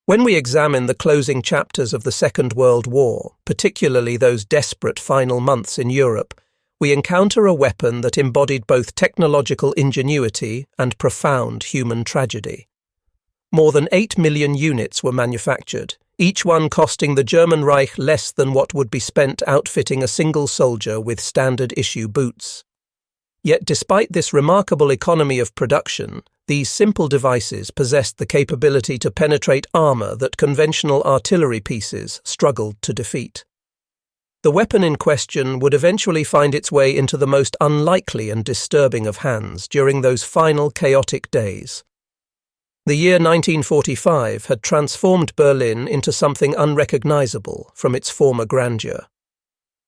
When we examine the closing chapters of the Second World War, particularly those desperate final months in Europe, we encounter a weapon that embodied both technological ingenuity and profound human tragedy. More than 8 million units were manufactured, each one costing the German Reich less than what would be spent outfitting a single soldier with standard-issue boots. Yet despite this remarkable economy of production, these simple devices possessed the capability to penetrate armor that conventional artillery pieces struggled to defeat. The weapon in question would eventually find its way into the most unlikely and disturbing of hands during those final chaotic days. The year 1945 had transformed Berlin into something unrecognizable from its former grandeur.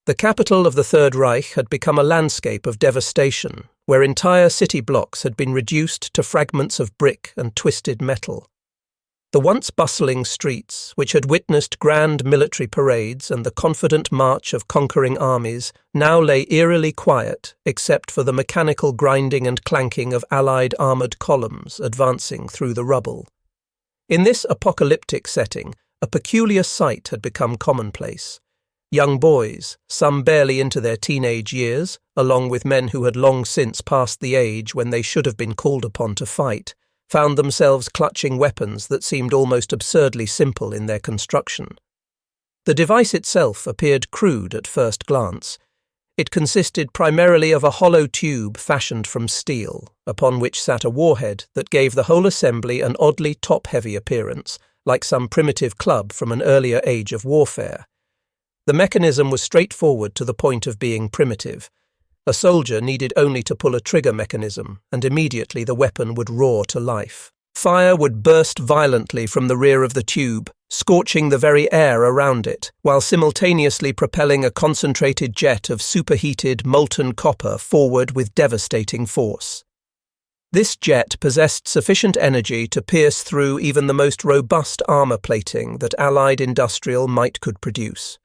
The capital of the Third Reich had become a landscape of devastation, where entire city blocks had been reduced to fragments of brick and twisted metal. The once bustling streets, which had witnessed grand military parades and the confident march of conquering armies, now lay eerily quiet except for the mechanical grinding and clanking of Allied armoured columns advancing through the rubble. In this apocalyptic setting, a peculiar sight had become commonplace. Young boys, some barely into their teenage years, along with men who had long since passed the age when they should have been called upon to fight, found themselves clutching weapons that seemed almost absurdly simple in their construction. The device itself appeared crude at first glance. It consisted primarily of a hollow tube fashioned from steel, upon which sat a warhead that gave the whole assembly an oddly top-heavy appearance, like some primitive club from an earlier age of warfare. The mechanism was straightforward to the point of being primitive. A soldier needed only to pull a trigger mechanism, and immediately the weapon would roar to life. Fire would burst violently from the rear of the tube, scorching the very air around it, while simultaneously propelling a concentrated jet of superheated, molten copper forward with devastating force. This jet possessed sufficient energy to pierce through even the most robust armor plating that Allied industrial might could produce.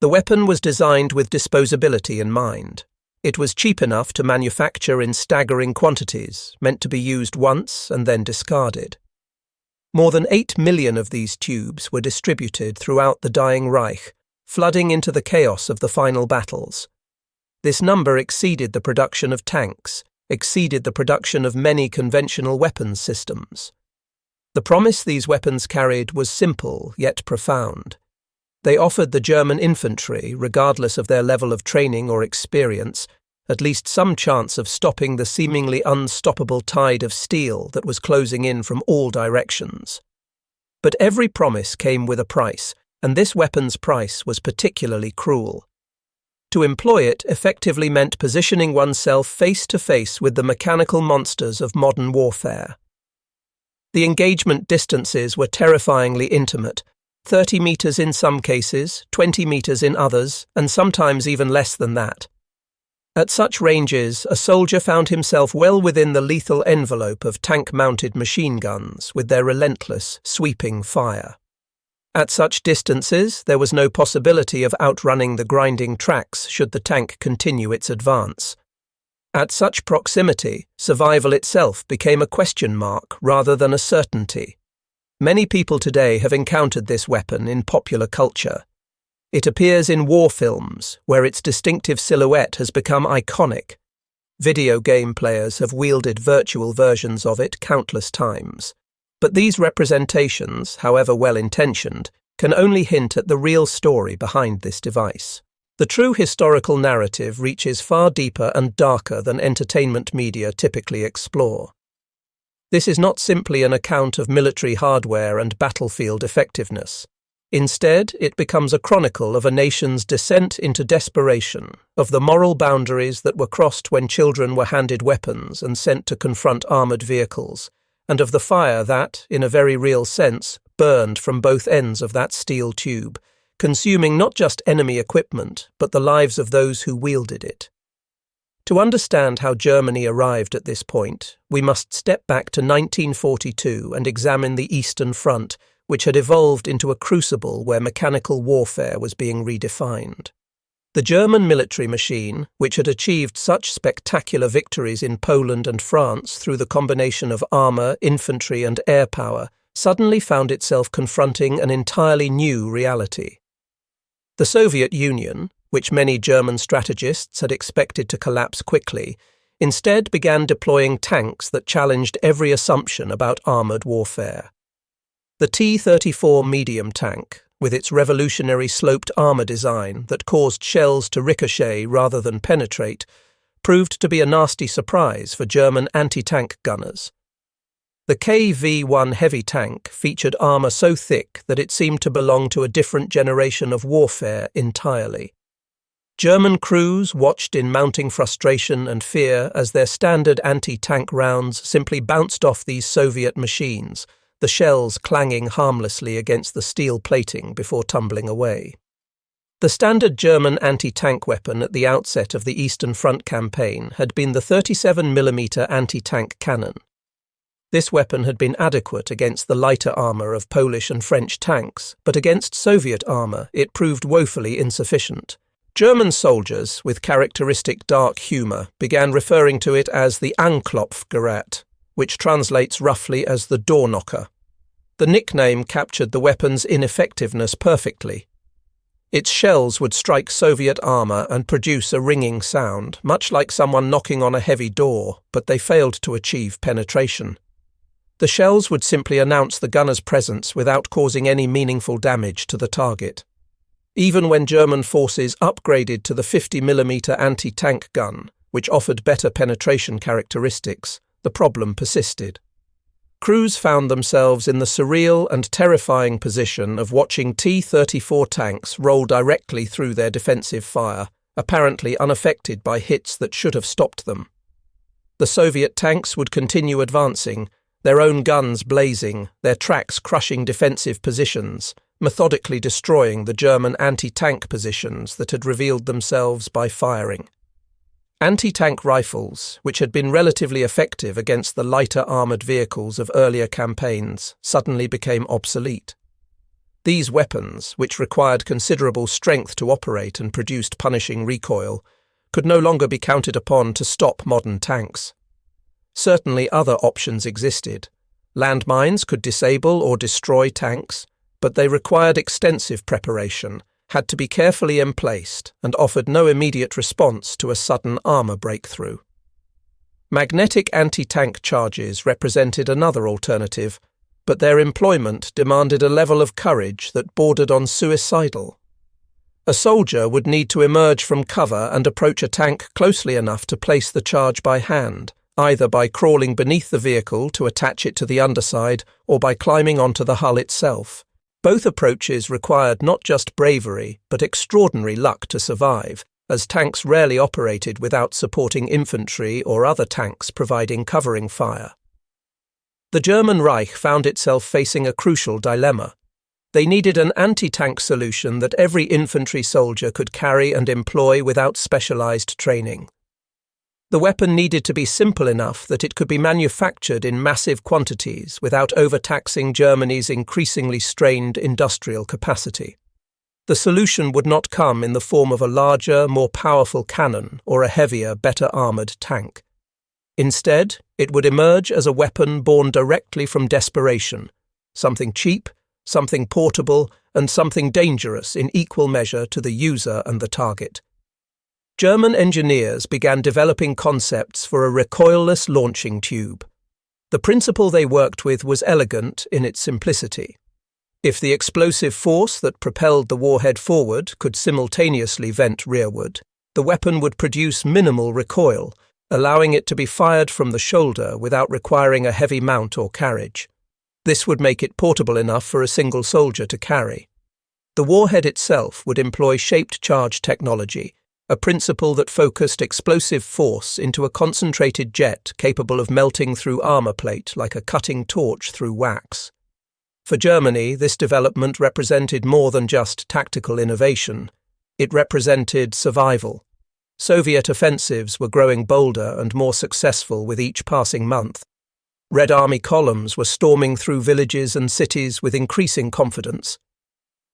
The weapon was designed with disposability in mind. It was cheap enough to manufacture in staggering quantities, meant to be used once and then discarded. More than 8 million of these tubes were distributed throughout the dying Reich, flooding into the chaos of the final battles. This number exceeded the production of tanks, exceeded the production of many conventional weapons systems. The promise these weapons carried was simple yet profound. They offered the German infantry, regardless of their level of training or experience, at least some chance of stopping the seemingly unstoppable tide of steel that was closing in from all directions. But every promise came with a price, and this weapon's price was particularly cruel. To employ it effectively meant positioning oneself face to face with the mechanical monsters of modern warfare. The engagement distances were terrifyingly intimate, 30 meters in some cases, 20 meters in others, and sometimes even less than that. At such ranges, a soldier found himself well within the lethal envelope of tank-mounted machine guns with their relentless, sweeping fire. At such distances, there was no possibility of outrunning the grinding tracks should the tank continue its advance. At such proximity, survival itself became a question mark rather than a certainty. Many people today have encountered this weapon in popular culture. It appears in war films, where its distinctive silhouette has become iconic. Video game players have wielded virtual versions of it countless times. But these representations, however well-intentioned, can only hint at the real story behind this device. The true historical narrative reaches far deeper and darker than entertainment media typically explore. This is not simply an account of military hardware and battlefield effectiveness. Instead, it becomes a chronicle of a nation's descent into desperation, of the moral boundaries that were crossed when children were handed weapons and sent to confront armoured vehicles, and of the fire that, in a very real sense, burned from both ends of that steel tube, consuming not just enemy equipment, but the lives of those who wielded it. To understand how Germany arrived at this point, we must step back to 1942 and examine the Eastern Front, which had evolved into a crucible where mechanical warfare was being redefined. The German military machine, which had achieved such spectacular victories in Poland and France through the combination of armour, infantry and air power, suddenly found itself confronting an entirely new reality. The Soviet Union, which many German strategists had expected to collapse quickly, instead began deploying tanks that challenged every assumption about armoured warfare. The T-34 medium tank, with its revolutionary sloped armour design that caused shells to ricochet rather than penetrate, proved to be a nasty surprise for German anti-tank gunners. The KV-1 heavy tank featured armour so thick that it seemed to belong to a different generation of warfare entirely. German crews watched in mounting frustration and fear as their standard anti-tank rounds simply bounced off these Soviet machines, the shells clanging harmlessly against the steel plating before tumbling away. The standard German anti-tank weapon at the outset of the Eastern Front campaign had been the 37mm anti-tank cannon. This weapon had been adequate against the lighter armour of Polish and French tanks, but against Soviet armour it proved woefully insufficient. German soldiers, with characteristic dark humour, began referring to it as the Anklopfgerät, which translates roughly as the door knocker. The nickname captured the weapon's ineffectiveness perfectly. Its shells would strike Soviet armour and produce a ringing sound, much like someone knocking on a heavy door, but they failed to achieve penetration. The shells would simply announce the gunner's presence without causing any meaningful damage to the target. Even when German forces upgraded to the 50mm anti-tank gun, which offered better penetration characteristics, the problem persisted. Crews found themselves in the surreal and terrifying position of watching T-34 tanks roll directly through their defensive fire, apparently unaffected by hits that should have stopped them. The Soviet tanks would continue advancing, their own guns blazing, their tracks crushing defensive positions, methodically destroying the German anti-tank positions that had revealed themselves by firing. Anti-tank rifles, which had been relatively effective against the lighter armoured vehicles of earlier campaigns, suddenly became obsolete. These weapons, which required considerable strength to operate and produced punishing recoil, could no longer be counted upon to stop modern tanks. Certainly other options existed. Landmines could disable or destroy tanks, but they required extensive preparation, had to be carefully emplaced, and offered no immediate response to a sudden armour breakthrough. Magnetic anti-tank charges represented another alternative, but their employment demanded a level of courage that bordered on suicidal. A soldier would need to emerge from cover and approach a tank closely enough to place the charge by hand, either by crawling beneath the vehicle to attach it to the underside or by climbing onto the hull itself. Both approaches required not just bravery, but extraordinary luck to survive, as tanks rarely operated without supporting infantry or other tanks providing covering fire. The German Reich found itself facing a crucial dilemma. They needed an anti-tank solution that every infantry soldier could carry and employ without specialized training. The weapon needed to be simple enough that it could be manufactured in massive quantities without overtaxing Germany's increasingly strained industrial capacity. The solution would not come in the form of a larger, more powerful cannon or a heavier, better armoured tank. Instead, it would emerge as a weapon born directly from desperation, something cheap, something portable, and something dangerous in equal measure to the user and the target. German engineers began developing concepts for a recoilless launching tube. The principle they worked with was elegant in its simplicity. If the explosive force that propelled the warhead forward could simultaneously vent rearward, the weapon would produce minimal recoil, allowing it to be fired from the shoulder without requiring a heavy mount or carriage. This would make it portable enough for a single soldier to carry. The warhead itself would employ shaped charge technology, a principle that focused explosive force into a concentrated jet capable of melting through armour plate like a cutting torch through wax. For Germany, this development represented more than just tactical innovation. It represented survival. Soviet offensives were growing bolder and more successful with each passing month. Red Army columns were storming through villages and cities with increasing confidence.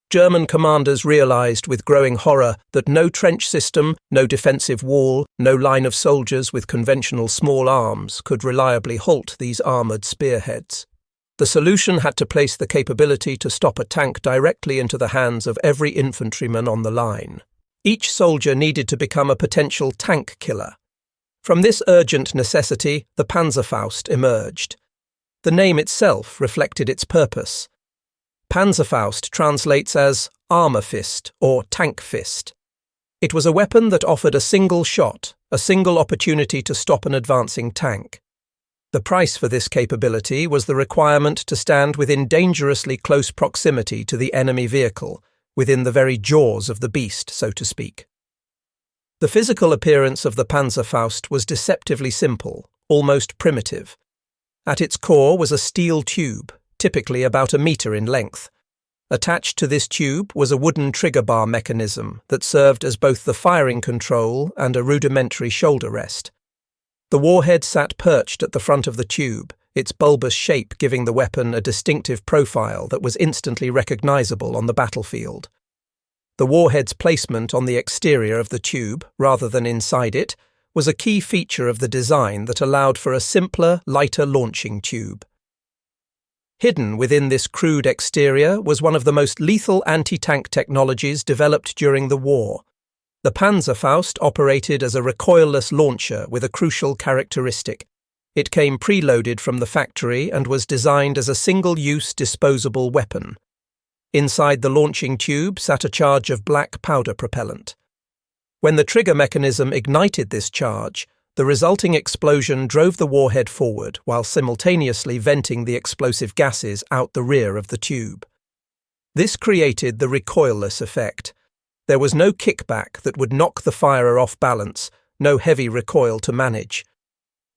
German commanders realized with growing horror that no trench system, no defensive wall, no line of soldiers with conventional small arms could reliably halt these armoured spearheads. The solution had to place the capability to stop a tank directly into the hands of every infantryman on the line. Each soldier needed to become a potential tank killer. From this urgent necessity, the Panzerfaust emerged. The name itself reflected its purpose. Panzerfaust translates as armor fist or tank fist. It was a weapon that offered a single shot, a single opportunity to stop an advancing tank. The price for this capability was the requirement to stand within dangerously close proximity to the enemy vehicle, within the very jaws of the beast, so to speak. The physical appearance of the Panzerfaust was deceptively simple, almost primitive. At its core was a steel tube, typically about a meter in length. Attached to this tube was a wooden trigger bar mechanism that served as both the firing control and a rudimentary shoulder rest. The warhead sat perched at the front of the tube, its bulbous shape giving the weapon a distinctive profile that was instantly recognizable on the battlefield. The warhead's placement on the exterior of the tube, rather than inside it, was a key feature of the design that allowed for a simpler, lighter launching tube. Hidden within this crude exterior was one of the most lethal anti-tank technologies developed during the war. The Panzerfaust operated as a recoilless launcher with a crucial characteristic. It came preloaded from the factory and was designed as a single-use disposable weapon. Inside the launching tube sat a charge of black powder propellant. When the trigger mechanism ignited this charge, the resulting explosion drove the warhead forward while simultaneously venting the explosive gases out the rear of the tube. This created the recoilless effect. There was no kickback that would knock the firer off balance, no heavy recoil to manage.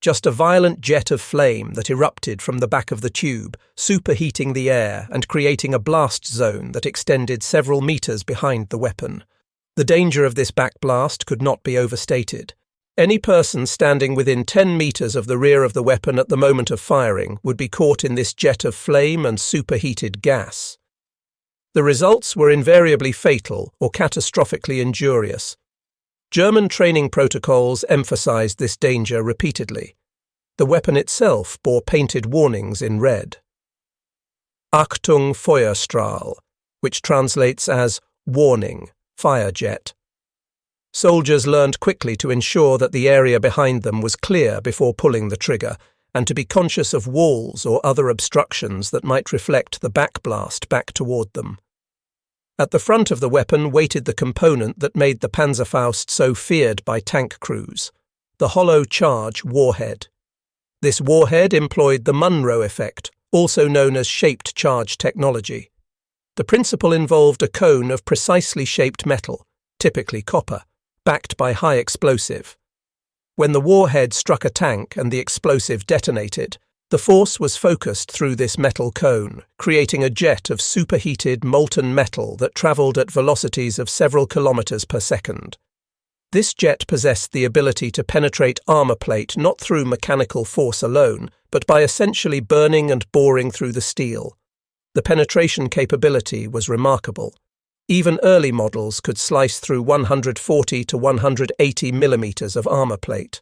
Just a violent jet of flame that erupted from the back of the tube, superheating the air and creating a blast zone that extended several meters behind the weapon. The danger of this backblast could not be overstated. Any person standing within 10 meters of the rear of the weapon at the moment of firing would be caught in this jet of flame and superheated gas. The results were invariably fatal or catastrophically injurious. German training protocols emphasized this danger repeatedly. The weapon itself bore painted warnings in red. Achtung Feuerstrahl, which translates as warning, fire jet. Soldiers learned quickly to ensure that the area behind them was clear before pulling the trigger, and to be conscious of walls or other obstructions that might reflect the backblast back toward them. At the front of the weapon waited the component that made the Panzerfaust so feared by tank crews, the hollow charge warhead. This warhead employed the Munro effect, also known as shaped charge technology. The principle involved a cone of precisely shaped metal, typically copper, backed by high explosive. When the warhead struck a tank and the explosive detonated, the force was focused through this metal cone, creating a jet of superheated molten metal that travelled at velocities of several kilometers per second. This jet possessed the ability to penetrate armor plate not through mechanical force alone, but by essentially burning and boring through the steel. The penetration capability was remarkable. Even early models could slice through 140 to 180 millimeters of armor plate.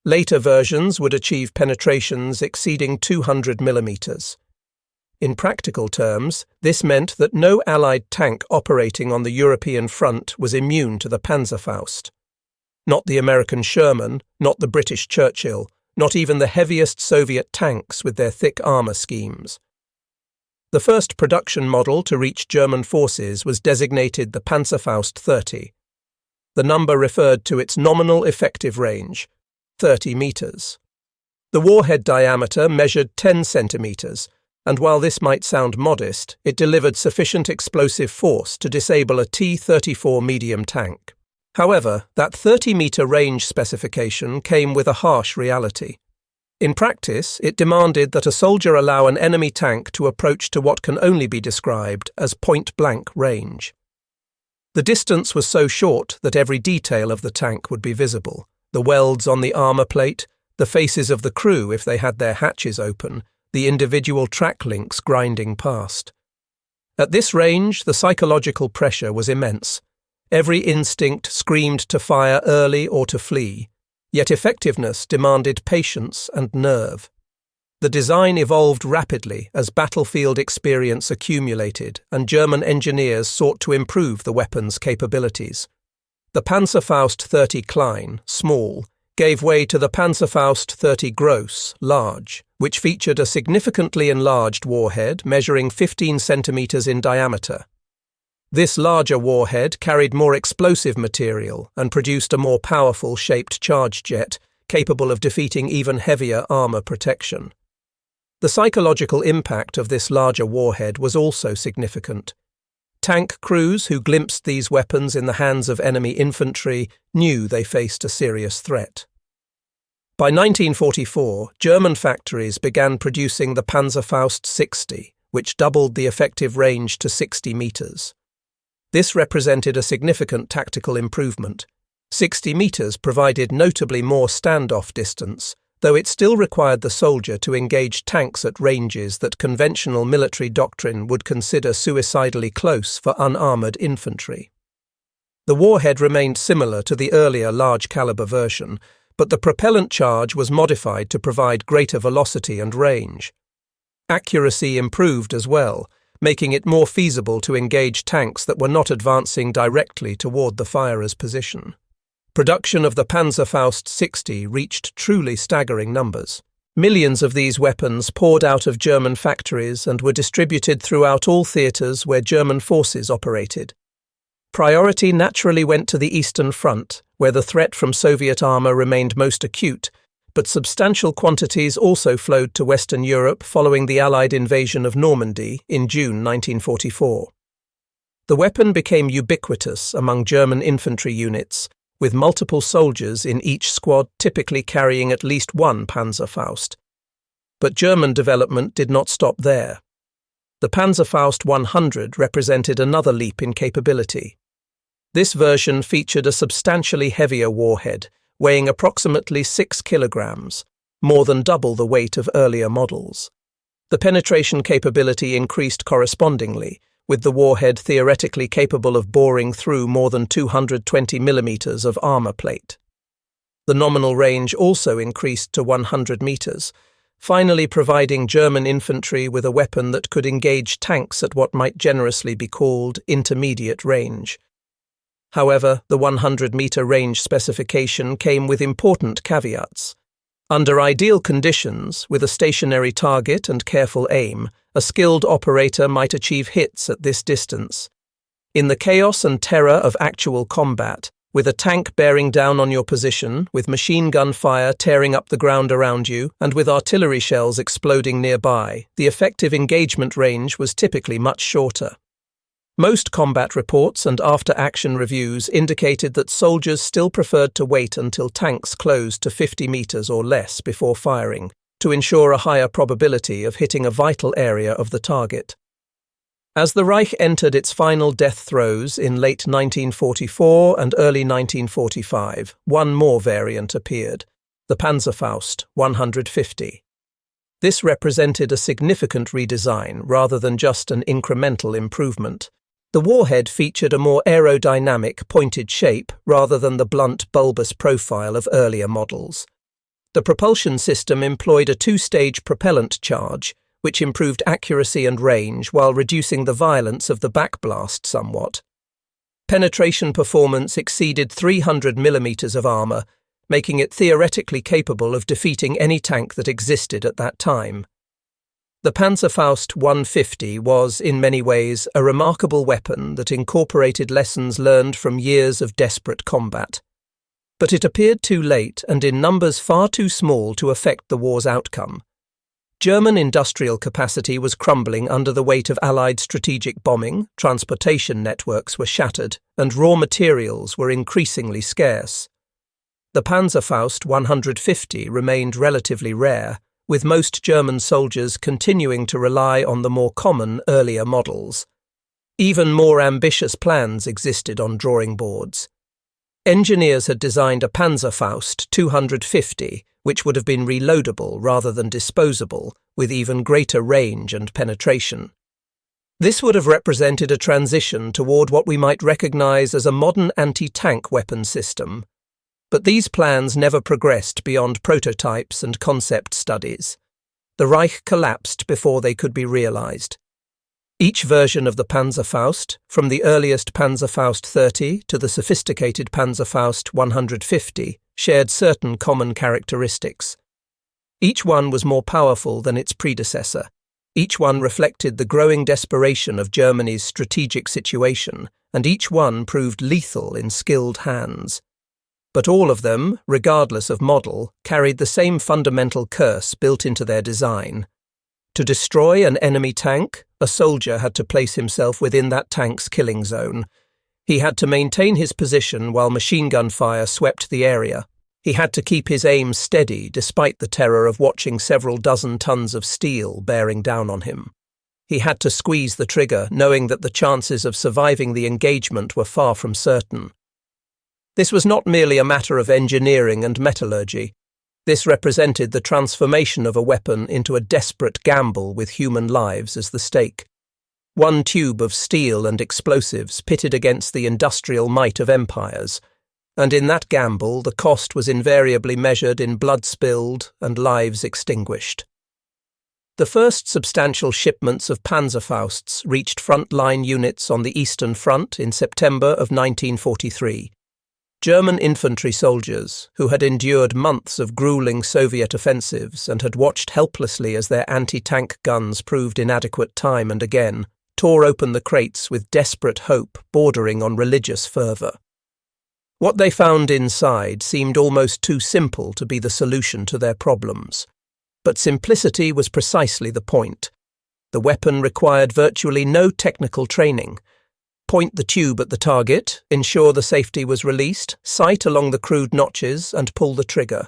Later versions would achieve penetrations exceeding 200 millimeters. In practical terms, this meant that no Allied tank operating on the European front was immune to the Panzerfaust. Not the American Sherman, not the British Churchill, not even the heaviest Soviet tanks with their thick armor schemes. The first production model to reach German forces was designated the Panzerfaust 30. The number referred to its nominal effective range, 30 meters. The warhead diameter measured 10 centimeters, and while this might sound modest, it delivered sufficient explosive force to disable a T-34 medium tank. However, that 30-meter range specification came with a harsh reality. In practice, it demanded that a soldier allow an enemy tank to approach to what can only be described as point-blank range. The distance was so short that every detail of the tank would be visible: the welds on the armor plate, the faces of the crew if they had their hatches open, the individual track links grinding past. At this range, the psychological pressure was immense. Every instinct screamed to fire early or to flee. Yet effectiveness demanded patience and nerve. The design evolved rapidly as battlefield experience accumulated and German engineers sought to improve the weapon's capabilities. The Panzerfaust 30 Klein, small, gave way to the Panzerfaust 30 Gross, large, which featured a significantly enlarged warhead measuring 15 centimeters in diameter. This larger warhead carried more explosive material and produced a more powerful shaped charge jet, capable of defeating even heavier armor protection. The psychological impact of this larger warhead was also significant. Tank crews who glimpsed these weapons in the hands of enemy infantry knew they faced a serious threat. By 1944, German factories began producing the Panzerfaust 60, which doubled the effective range to 60 meters. This represented a significant tactical improvement. 60 meters provided notably more standoff distance, though it still required the soldier to engage tanks at ranges that conventional military doctrine would consider suicidally close for unarmored infantry. The warhead remained similar to the earlier large-caliber version, but the propellant charge was modified to provide greater velocity and range. Accuracy improved as well, making it more feasible to engage tanks that were not advancing directly toward the firer's position. Production of the Panzerfaust 60 reached truly staggering numbers. Millions of these weapons poured out of German factories and were distributed throughout all theatres where German forces operated. Priority naturally went to the Eastern Front, where the threat from Soviet armour remained most acute, but substantial quantities also flowed to Western Europe following the Allied invasion of Normandy in June 1944. The weapon became ubiquitous among German infantry units, with multiple soldiers in each squad typically carrying at least one Panzerfaust. But German development did not stop there. The Panzerfaust 100 represented another leap in capability. This version featured a substantially heavier warhead, weighing approximately 6 kilograms, more than double the weight of earlier models. The penetration capability increased correspondingly, with the warhead theoretically capable of boring through more than 220 millimeters of armor plate. The nominal range also increased to 100 meters, finally providing German infantry with a weapon that could engage tanks at what might generously be called intermediate range. However, the 100-meter range specification came with important caveats. Under ideal conditions, with a stationary target and careful aim, a skilled operator might achieve hits at this distance. In the chaos and terror of actual combat, with a tank bearing down on your position, with machine gun fire tearing up the ground around you, and with artillery shells exploding nearby, the effective engagement range was typically much shorter. Most combat reports and after-action reviews indicated that soldiers still preferred to wait until tanks closed to 50 meters or less before firing, to ensure a higher probability of hitting a vital area of the target. As the Reich entered its final death throes in late 1944 and early 1945, one more variant appeared, the Panzerfaust 150. This represented a significant redesign rather than just an incremental improvement. The warhead featured a more aerodynamic, pointed shape rather than the blunt, bulbous profile of earlier models. The propulsion system employed a two-stage propellant charge, which improved accuracy and range while reducing the violence of the backblast somewhat. Penetration performance exceeded 300 millimeters of armor, making it theoretically capable of defeating any tank that existed at that time. The Panzerfaust 150 was, in many ways, a remarkable weapon that incorporated lessons learned from years of desperate combat. But it appeared too late and in numbers far too small to affect the war's outcome. German industrial capacity was crumbling under the weight of Allied strategic bombing, transportation networks were shattered, and raw materials were increasingly scarce. The Panzerfaust 150 remained relatively rare, with most German soldiers continuing to rely on the more common earlier models. Even more ambitious plans existed on drawing boards. Engineers had designed a Panzerfaust 250, which would have been reloadable rather than disposable, with even greater range and penetration. This would have represented a transition toward what we might recognize as a modern anti-tank weapon system. But these plans never progressed beyond prototypes and concept studies. The Reich collapsed before they could be realized. Each version of the Panzerfaust, from the earliest Panzerfaust 30 to the sophisticated Panzerfaust 150, shared certain common characteristics. Each one was more powerful than its predecessor. Each one reflected the growing desperation of Germany's strategic situation, and each one proved lethal in skilled hands. But all of them, regardless of model, carried the same fundamental curse built into their design. To destroy an enemy tank, a soldier had to place himself within that tank's killing zone. He had to maintain his position while machine gun fire swept the area. He had to keep his aim steady despite the terror of watching several dozen tons of steel bearing down on him. He had to squeeze the trigger, knowing that the chances of surviving the engagement were far from certain. This was not merely a matter of engineering and metallurgy. This represented the transformation of a weapon into a desperate gamble with human lives as the stake. One tube of steel and explosives pitted against the industrial might of empires, and in that gamble the cost was invariably measured in blood spilled and lives extinguished. The first substantial shipments of Panzerfausts reached front-line units on the Eastern Front in September of 1943. German infantry soldiers, who had endured months of grueling Soviet offensives and had watched helplessly as their anti-tank guns proved inadequate time and again, tore open the crates with desperate hope bordering on religious fervour. What they found inside seemed almost too simple to be the solution to their problems. But simplicity was precisely the point. The weapon required virtually no technical training. Point the tube at the target, ensure the safety was released, sight along the crude notches, and pull the trigger.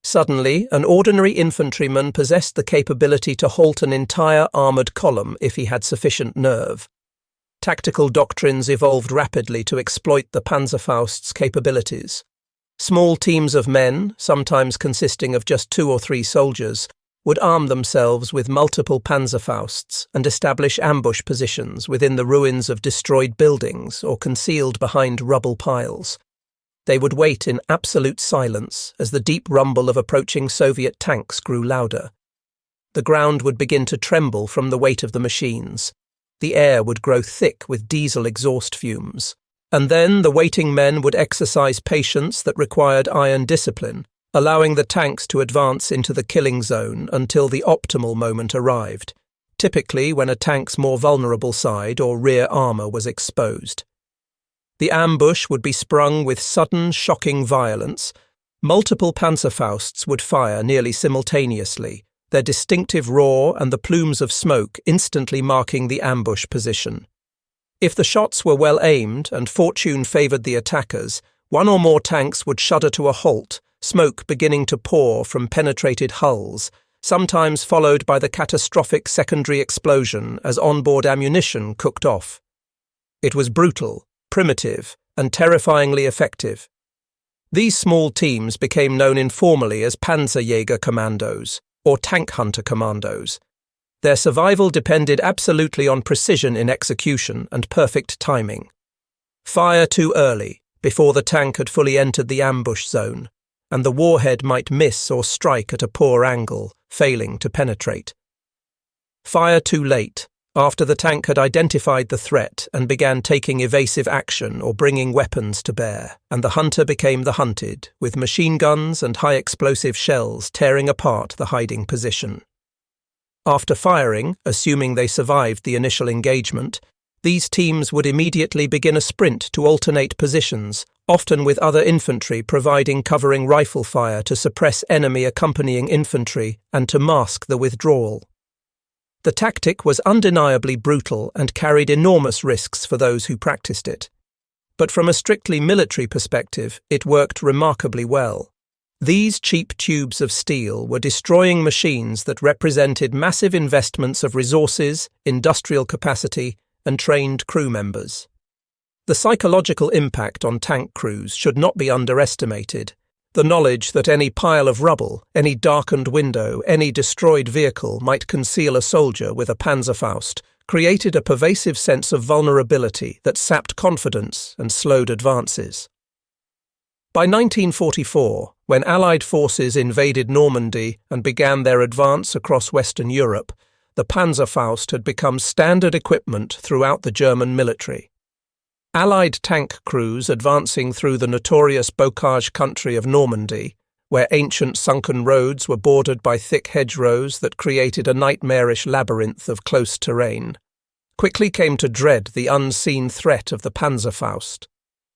Suddenly, an ordinary infantryman possessed the capability to halt an entire armoured column if he had sufficient nerve. Tactical doctrines evolved rapidly to exploit the Panzerfaust's capabilities. Small teams of men, sometimes consisting of just 2 or 3 soldiers, would arm themselves with multiple Panzerfausts and establish ambush positions within the ruins of destroyed buildings or concealed behind rubble piles. They would wait in absolute silence as the deep rumble of approaching Soviet tanks grew louder. The ground would begin to tremble from the weight of the machines. The air would grow thick with diesel exhaust fumes. And then the waiting men would exercise patience that required iron discipline, allowing the tanks to advance into the killing zone until the optimal moment arrived, typically when a tank's more vulnerable side or rear armour was exposed. The ambush would be sprung with sudden, shocking violence. Multiple Panzerfausts would fire nearly simultaneously, their distinctive roar and the plumes of smoke instantly marking the ambush position. If the shots were well aimed and fortune favoured the attackers, 1 or more tanks would shudder to a halt, smoke beginning to pour from penetrated hulls, sometimes followed by the catastrophic secondary explosion as onboard ammunition cooked off. It was brutal, primitive, and terrifyingly effective. These small teams became known informally as Panzerjäger commandos, or tank hunter commandos. Their survival depended absolutely on precision in execution and perfect timing. Fire too early, before the tank had fully entered the ambush zone, and the warhead might miss or strike at a poor angle, failing to penetrate. Fire too late, after the tank had identified the threat and began taking evasive action or bringing weapons to bear, and the hunter became the hunted, with machine guns and high-explosive shells tearing apart the hiding position. After firing, assuming they survived the initial engagement, these teams would immediately begin a sprint to alternate positions, often with other infantry providing covering rifle fire to suppress enemy accompanying infantry and to mask the withdrawal. The tactic was undeniably brutal and carried enormous risks for those who practiced it. But from a strictly military perspective, it worked remarkably well. These cheap tubes of steel were destroying machines that represented massive investments of resources, industrial capacity, and trained crew members. The psychological impact on tank crews should not be underestimated. The knowledge that any pile of rubble, any darkened window, any destroyed vehicle might conceal a soldier with a Panzerfaust created a pervasive sense of vulnerability that sapped confidence and slowed advances. By 1944, when Allied forces invaded Normandy and began their advance across Western Europe, the Panzerfaust had become standard equipment throughout the German military. Allied tank crews advancing through the notorious bocage country of Normandy, where ancient sunken roads were bordered by thick hedgerows that created a nightmarish labyrinth of close terrain, quickly came to dread the unseen threat of the Panzerfaust.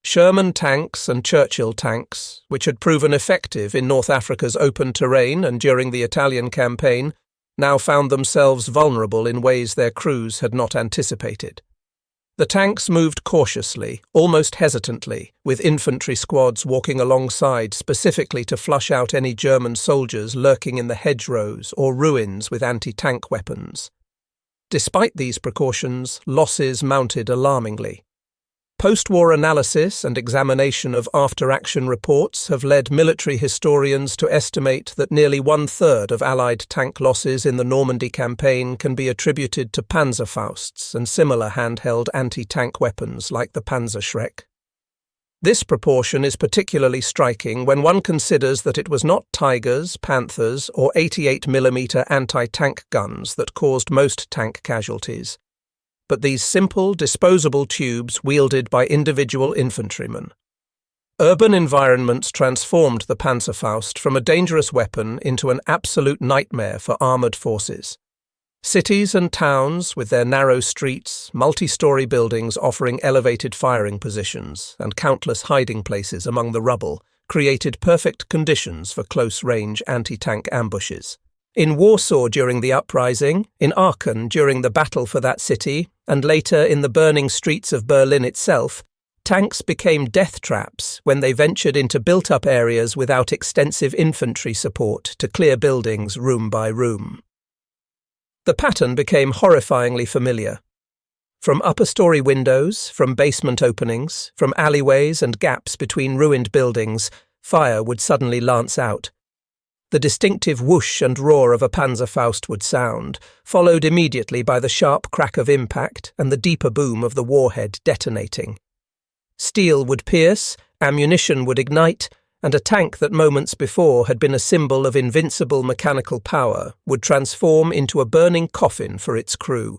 Sherman tanks and Churchill tanks, which had proven effective in North Africa's open terrain and during the Italian campaign, now found themselves vulnerable in ways their crews had not anticipated. The tanks moved cautiously, almost hesitantly, with infantry squads walking alongside specifically to flush out any German soldiers lurking in the hedgerows or ruins with anti-tank weapons. Despite these precautions, losses mounted alarmingly. Post-war analysis and examination of after-action reports have led military historians to estimate that nearly one-third of Allied tank losses in the Normandy campaign can be attributed to Panzerfausts and similar handheld anti-tank weapons like the Panzerschreck. This proportion is particularly striking when one considers that it was not Tigers, Panthers, or 88mm anti-tank guns that caused most tank casualties, but these simple, disposable tubes wielded by individual infantrymen. Urban environments transformed the Panzerfaust from a dangerous weapon into an absolute nightmare for armoured forces. Cities and towns, with their narrow streets, multi-storey buildings offering elevated firing positions, and countless hiding places among the rubble, created perfect conditions for close-range anti-tank ambushes. In Warsaw during the uprising, in Aachen during the battle for that city, and later in the burning streets of Berlin itself, tanks became death traps when they ventured into built-up areas without extensive infantry support to clear buildings room by room. The pattern became horrifyingly familiar. From upper-story windows, from basement openings, from alleyways and gaps between ruined buildings, fire would suddenly lance out. The distinctive whoosh and roar of a Panzerfaust would sound, followed immediately by the sharp crack of impact and the deeper boom of the warhead detonating. Steel would pierce, ammunition would ignite, and a tank that moments before had been a symbol of invincible mechanical power would transform into a burning coffin for its crew.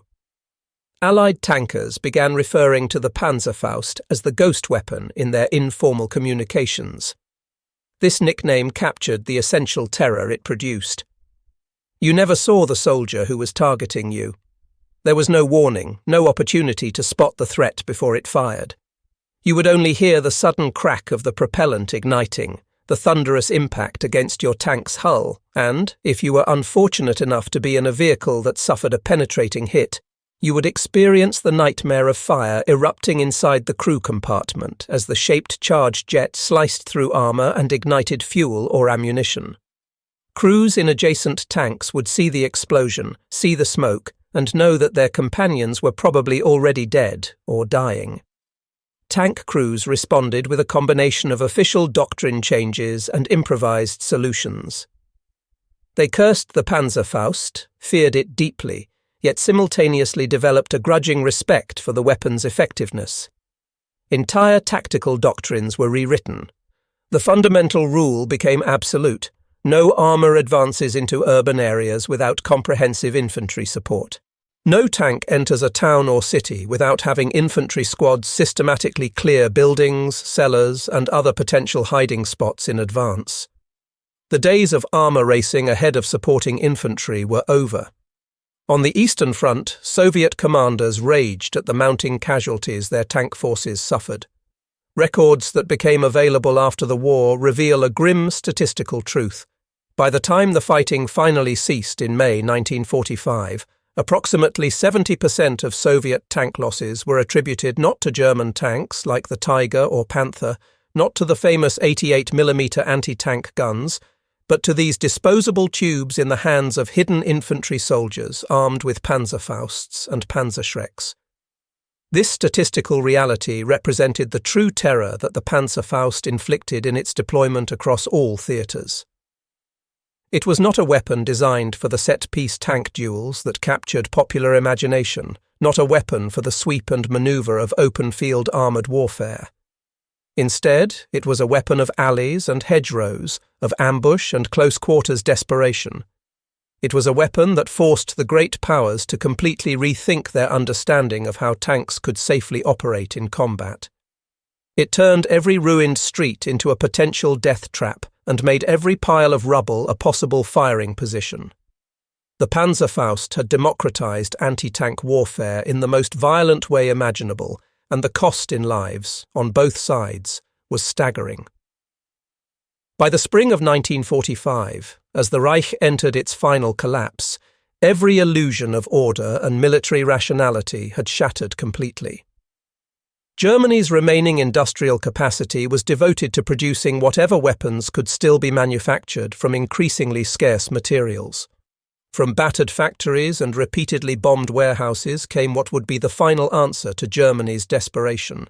Allied tankers began referring to the Panzerfaust as the ghost weapon in their informal communications. This nickname captured the essential terror it produced. You never saw the soldier who was targeting you. There was no warning, no opportunity to spot the threat before it fired. You would only hear the sudden crack of the propellant igniting, the thunderous impact against your tank's hull, and, if you were unfortunate enough to be in a vehicle that suffered a penetrating hit, you would experience the nightmare of fire erupting inside the crew compartment as the shaped charge jet sliced through armour and ignited fuel or ammunition. Crews in adjacent tanks would see the explosion, see the smoke, and know that their companions were probably already dead or dying. Tank crews responded with a combination of official doctrine changes and improvised solutions. They cursed the Panzerfaust, feared it deeply, yet simultaneously developed a grudging respect for the weapon's effectiveness. Entire tactical doctrines were rewritten. The fundamental rule became absolute: no armour advances into urban areas without comprehensive infantry support. No tank enters a town or city without having infantry squads systematically clear buildings, cellars, and other potential hiding spots in advance. The days of armour racing ahead of supporting infantry were over. On the Eastern Front, Soviet commanders raged at the mounting casualties their tank forces suffered. Records that became available after the war reveal a grim statistical truth. By the time the fighting finally ceased in May 1945, approximately 70% of Soviet tank losses were attributed not to German tanks like the Tiger or Panther, not to the famous 88mm anti-tank guns, but to these disposable tubes in the hands of hidden infantry soldiers armed with Panzerfausts and Panzerschrecks. This statistical reality represented the true terror that the Panzerfaust inflicted in its deployment across all theatres. It was not a weapon designed for the set-piece tank duels that captured popular imagination, not a weapon for the sweep and manoeuvre of open-field armoured warfare. Instead, it was a weapon of alleys and hedgerows, of ambush and close-quarters desperation. It was a weapon that forced the great powers to completely rethink their understanding of how tanks could safely operate in combat. It turned every ruined street into a potential death trap and made every pile of rubble a possible firing position. The Panzerfaust had democratized anti-tank warfare in the most violent way imaginable, and the cost in lives, on both sides, was staggering. By the spring of 1945, as the Reich entered its final collapse, every illusion of order and military rationality had shattered completely. Germany's remaining industrial capacity was devoted to producing whatever weapons could still be manufactured from increasingly scarce materials. From battered factories and repeatedly bombed warehouses came what would be the final answer to Germany's desperation: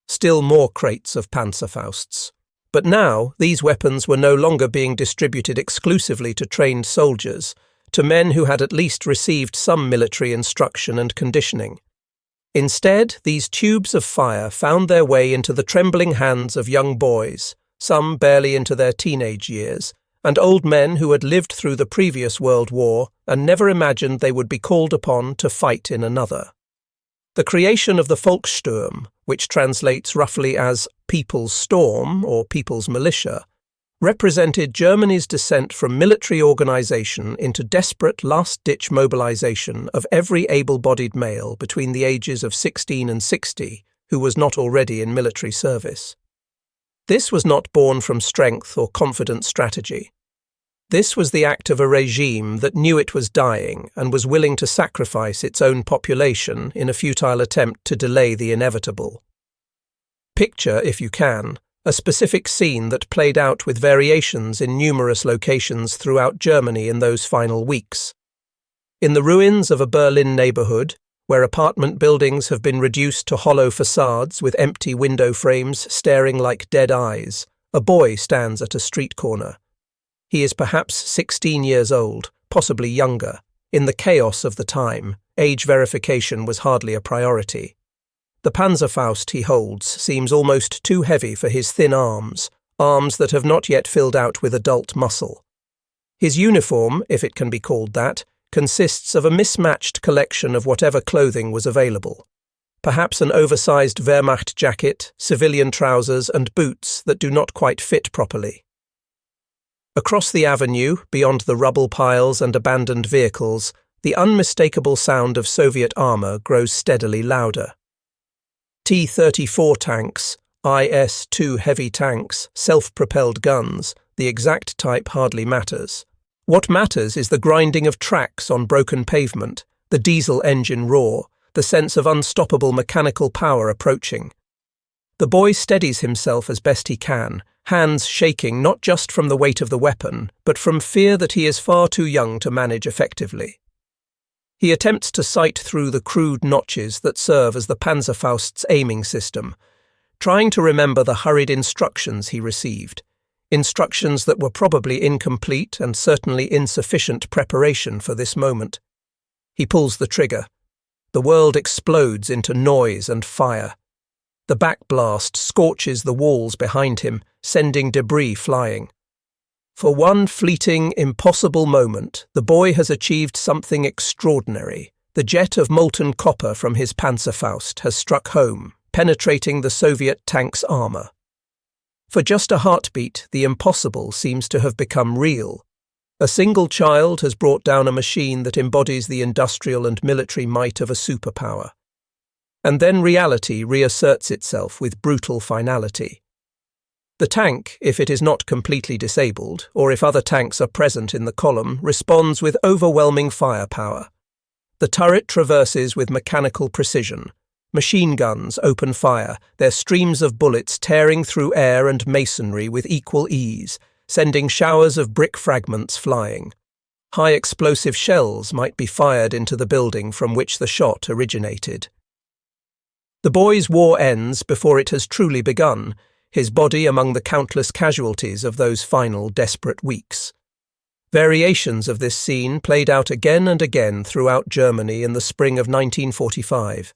still more crates of Panzerfausts. But now, these weapons were no longer being distributed exclusively to trained soldiers, to men who had at least received some military instruction and conditioning. Instead, these tubes of fire found their way into the trembling hands of young boys, some barely into their teenage years, and old men who had lived through the previous World War and never imagined they would be called upon to fight in another. The creation of the Volkssturm, which translates roughly as People's Storm or People's Militia, represented Germany's descent from military organization into desperate last-ditch mobilization of every able-bodied male between the ages of 16 and 60 who was not already in military service. This was not born from strength or confident strategy. This was the act of a regime that knew it was dying and was willing to sacrifice its own population in a futile attempt to delay the inevitable. Picture, if you can, a specific scene that played out with variations in numerous locations throughout Germany in those final weeks. In the ruins of a Berlin neighborhood, where apartment buildings have been reduced to hollow facades with empty window frames staring like dead eyes, a boy stands at a street corner. He is perhaps 16 years old, possibly younger. In the chaos of the time, age verification was hardly a priority. The Panzerfaust he holds seems almost too heavy for his thin arms that have not yet filled out with adult muscle. His uniform, if it can be called that, consists of a mismatched collection of whatever clothing was available. Perhaps an oversized Wehrmacht jacket, civilian trousers, and boots that do not quite fit properly. Across the avenue, beyond the rubble piles and abandoned vehicles, the unmistakable sound of Soviet armor grows steadily louder. T-34 tanks, IS-2 heavy tanks, self-propelled guns, the exact type hardly matters. What matters is the grinding of tracks on broken pavement, the diesel engine roar, the sense of unstoppable mechanical power approaching. The boy steadies himself as best he can, hands shaking not just from the weight of the weapon, but from fear that he is far too young to manage effectively. He attempts to sight through the crude notches that serve as the Panzerfaust's aiming system, trying to remember the hurried instructions he received, instructions that were probably incomplete and certainly insufficient preparation for this moment. He pulls the trigger. The world explodes into noise and fire. The backblast scorches the walls behind him, sending debris flying. For one fleeting, impossible moment, the boy has achieved something extraordinary. The jet of molten copper from his Panzerfaust has struck home, penetrating the Soviet tank's armor. For just a heartbeat, the impossible seems to have become real. A single child has brought down a machine that embodies the industrial and military might of a superpower. And then reality reasserts itself with brutal finality. The tank, if it is not completely disabled, or if other tanks are present in the column, responds with overwhelming firepower. The turret traverses with mechanical precision. Machine guns open fire, their streams of bullets tearing through air and masonry with equal ease, sending showers of brick fragments flying. High explosive shells might be fired into the building from which the shot originated. The boy's war ends before it has truly begun, his body among the countless casualties of those final desperate weeks. Variations of this scene played out again and again throughout Germany in the spring of 1945.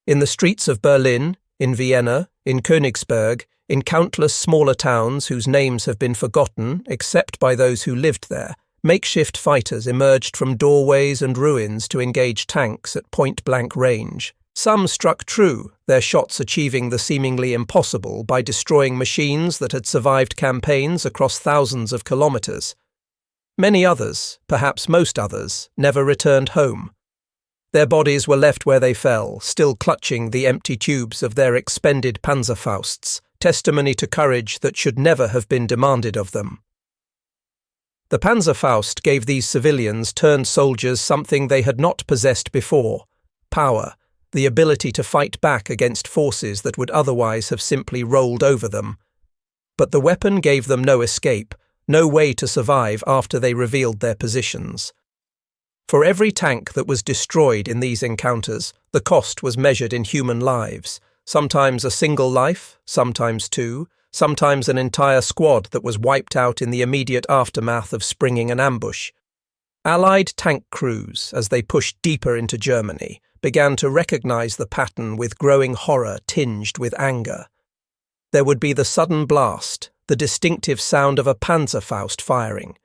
In the streets of Berlin, in Vienna, in Königsberg, In countless smaller towns whose names have been forgotten, except by those who lived there, makeshift fighters emerged from doorways and ruins to engage tanks at point-blank range. Some struck true, their shots achieving the seemingly impossible by destroying machines that had survived campaigns across thousands of kilometers. Many others, perhaps most others, never returned home. Their bodies were left where they fell, still clutching the empty tubes of their expended Panzerfausts, testimony to courage that should never have been demanded of them. The Panzerfaust gave these civilians turned soldiers something they had not possessed before: power, the ability to fight back against forces that would otherwise have simply rolled over them. But the weapon gave them no escape, no way to survive after they revealed their positions. For every tank that was destroyed in these encounters, the cost was measured in human lives, sometimes a single life, sometimes two, sometimes an entire squad that was wiped out in the immediate aftermath of springing an ambush. Allied tank crews, as they pushed deeper into Germany, began to recognize the pattern with growing horror tinged with anger. There would be the sudden blast, the distinctive sound of a Panzerfaust firing.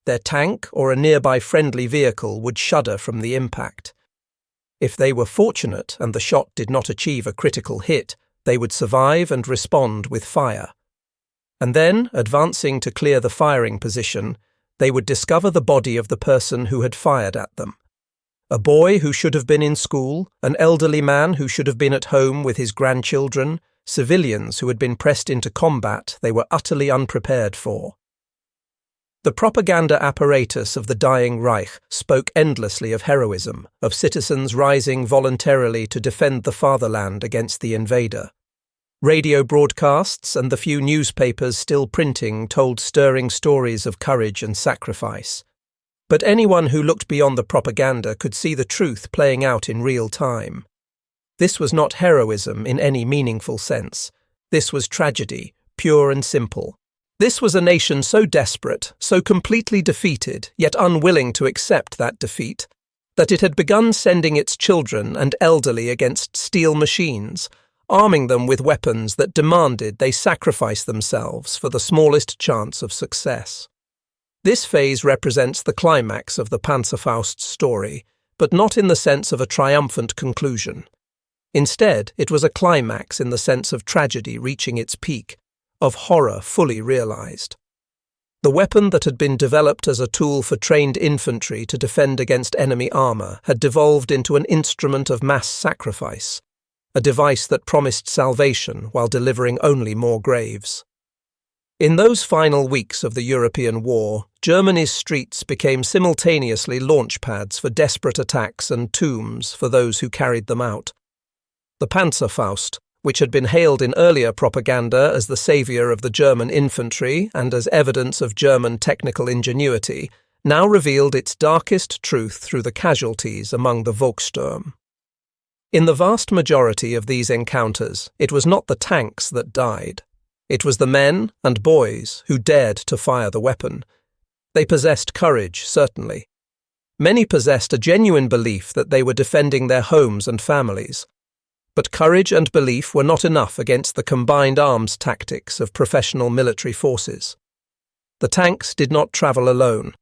Their tank or a nearby friendly vehicle would shudder from the impact. If they were fortunate and the shot did not achieve a critical hit, they would survive and respond with fire. And then, advancing to clear the firing position, they would discover the body of the person who had fired at them. A boy who should have been in school, an elderly man who should have been at home with his grandchildren, civilians who had been pressed into combat they were utterly unprepared for. The propaganda apparatus of the dying Reich spoke endlessly of heroism, of citizens rising voluntarily to defend the fatherland against the invader. Radio broadcasts and the few newspapers still printing told stirring stories of courage and sacrifice. But anyone who looked beyond the propaganda could see the truth playing out in real time. This was not heroism in any meaningful sense. This was tragedy, pure and simple. This was a nation so desperate, so completely defeated, yet unwilling to accept that defeat, that it had begun sending its children and elderly against steel machines, arming them with weapons that demanded they sacrifice themselves for the smallest chance of success. This phase represents the climax of the Panzerfaust's story, but not in the sense of a triumphant conclusion. Instead, it was a climax in the sense of tragedy reaching its peak, of horror fully realized. The weapon that had been developed as a tool for trained infantry to defend against enemy armor had devolved into an instrument of mass sacrifice, a device that promised salvation while delivering only more graves. In those final weeks of the European war, Germany's streets became simultaneously launch pads for desperate attacks and tombs for those who carried them out. The Panzerfaust, which had been hailed in earlier propaganda as the saviour of the German infantry and as evidence of German technical ingenuity, now revealed its darkest truth through the casualties among the Volkssturm. In the vast majority of these encounters, it was not the tanks that died. It was the men and boys who dared to fire the weapon. They possessed courage, certainly. Many possessed a genuine belief that they were defending their homes and families. But courage and belief were not enough against the combined arms tactics of professional military forces. The tanks did not travel alone.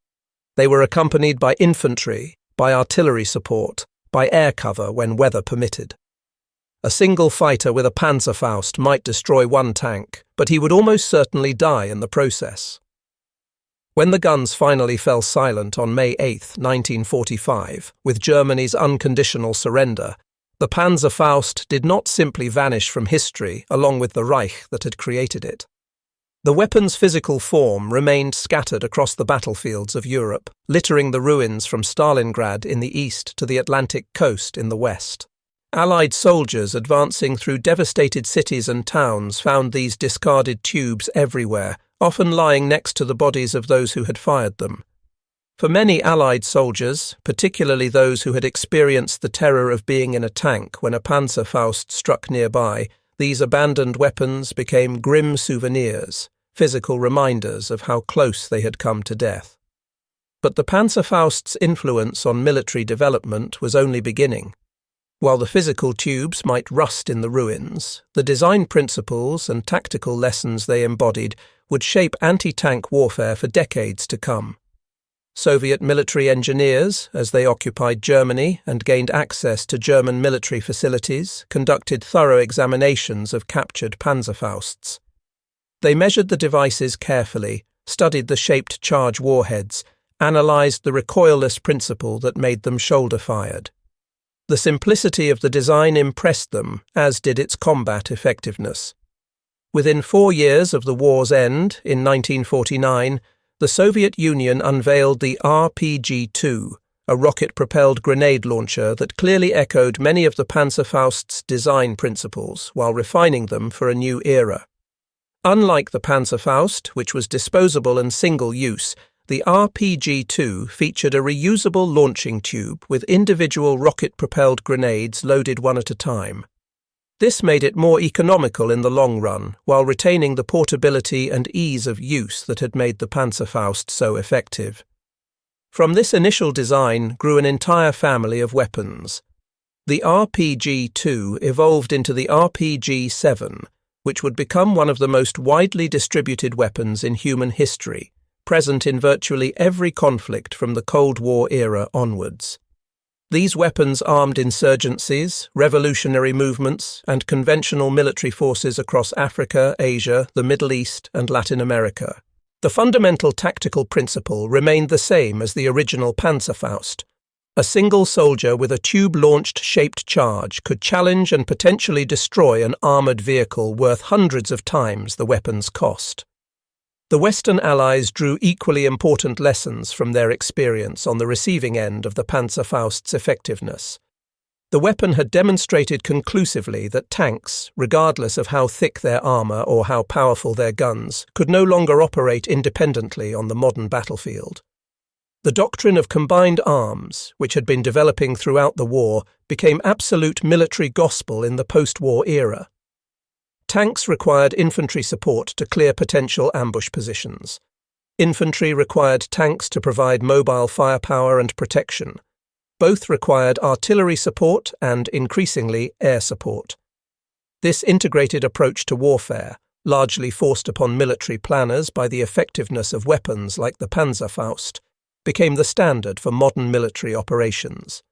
They were accompanied by infantry, by artillery support, by air cover when weather permitted. A single fighter with a Panzerfaust might destroy one tank, but he would almost certainly die in the process. When the guns finally fell silent on May 8, 1945, with Germany's unconditional surrender, the Panzerfaust did not simply vanish from history along with the Reich that had created it. The weapon's physical form remained scattered across the battlefields of Europe, littering the ruins from Stalingrad in the east to the Atlantic coast in the west. Allied soldiers advancing through devastated cities and towns found these discarded tubes everywhere, often lying next to the bodies of those who had fired them. For many Allied soldiers, particularly those who had experienced the terror of being in a tank when a Panzerfaust struck nearby, these abandoned weapons became grim souvenirs, physical reminders of how close they had come to death. But the Panzerfaust's influence on military development was only beginning. While the physical tubes might rust in the ruins, the design principles and tactical lessons they embodied would shape anti-tank warfare for decades to come. Soviet military engineers, as they occupied Germany and gained access to German military facilities, conducted thorough examinations of captured Panzerfausts. They measured the devices carefully, studied the shaped charge warheads, analyzed the recoilless principle that made them shoulder-fired. The simplicity of the design impressed them, as did its combat effectiveness. Within 4 years of the war's end, in 1949, the Soviet Union unveiled the RPG-2, a rocket-propelled grenade launcher that clearly echoed many of the Panzerfaust's design principles while refining them for a new era. Unlike the Panzerfaust, which was disposable and single-use, the RPG-2 featured a reusable launching tube with individual rocket-propelled grenades loaded one at a time. This made it more economical in the long run, while retaining the portability and ease of use that had made the Panzerfaust so effective. From this initial design grew an entire family of weapons. The RPG-2 evolved into the RPG-7, which would become one of the most widely distributed weapons in human history, present in virtually every conflict from the Cold War era onwards. These weapons armed insurgencies, revolutionary movements, and conventional military forces across Africa, Asia, the Middle East, and Latin America. The fundamental tactical principle remained the same as the original Panzerfaust. A single soldier with a tube-launched shaped charge could challenge and potentially destroy an armoured vehicle worth hundreds of times the weapon's cost. The Western Allies drew equally important lessons from their experience on the receiving end of the Panzerfaust's effectiveness. The weapon had demonstrated conclusively that tanks, regardless of how thick their armour or how powerful their guns, could no longer operate independently on the modern battlefield. The doctrine of combined arms, which had been developing throughout the war, became absolute military gospel in the post-war era. Tanks required infantry support to clear potential ambush positions. Infantry required tanks to provide mobile firepower and protection. Both required artillery support and, increasingly, air support. This integrated approach to warfare, largely forced upon military planners by the effectiveness of weapons like the Panzerfaust, became the standard for modern military operations.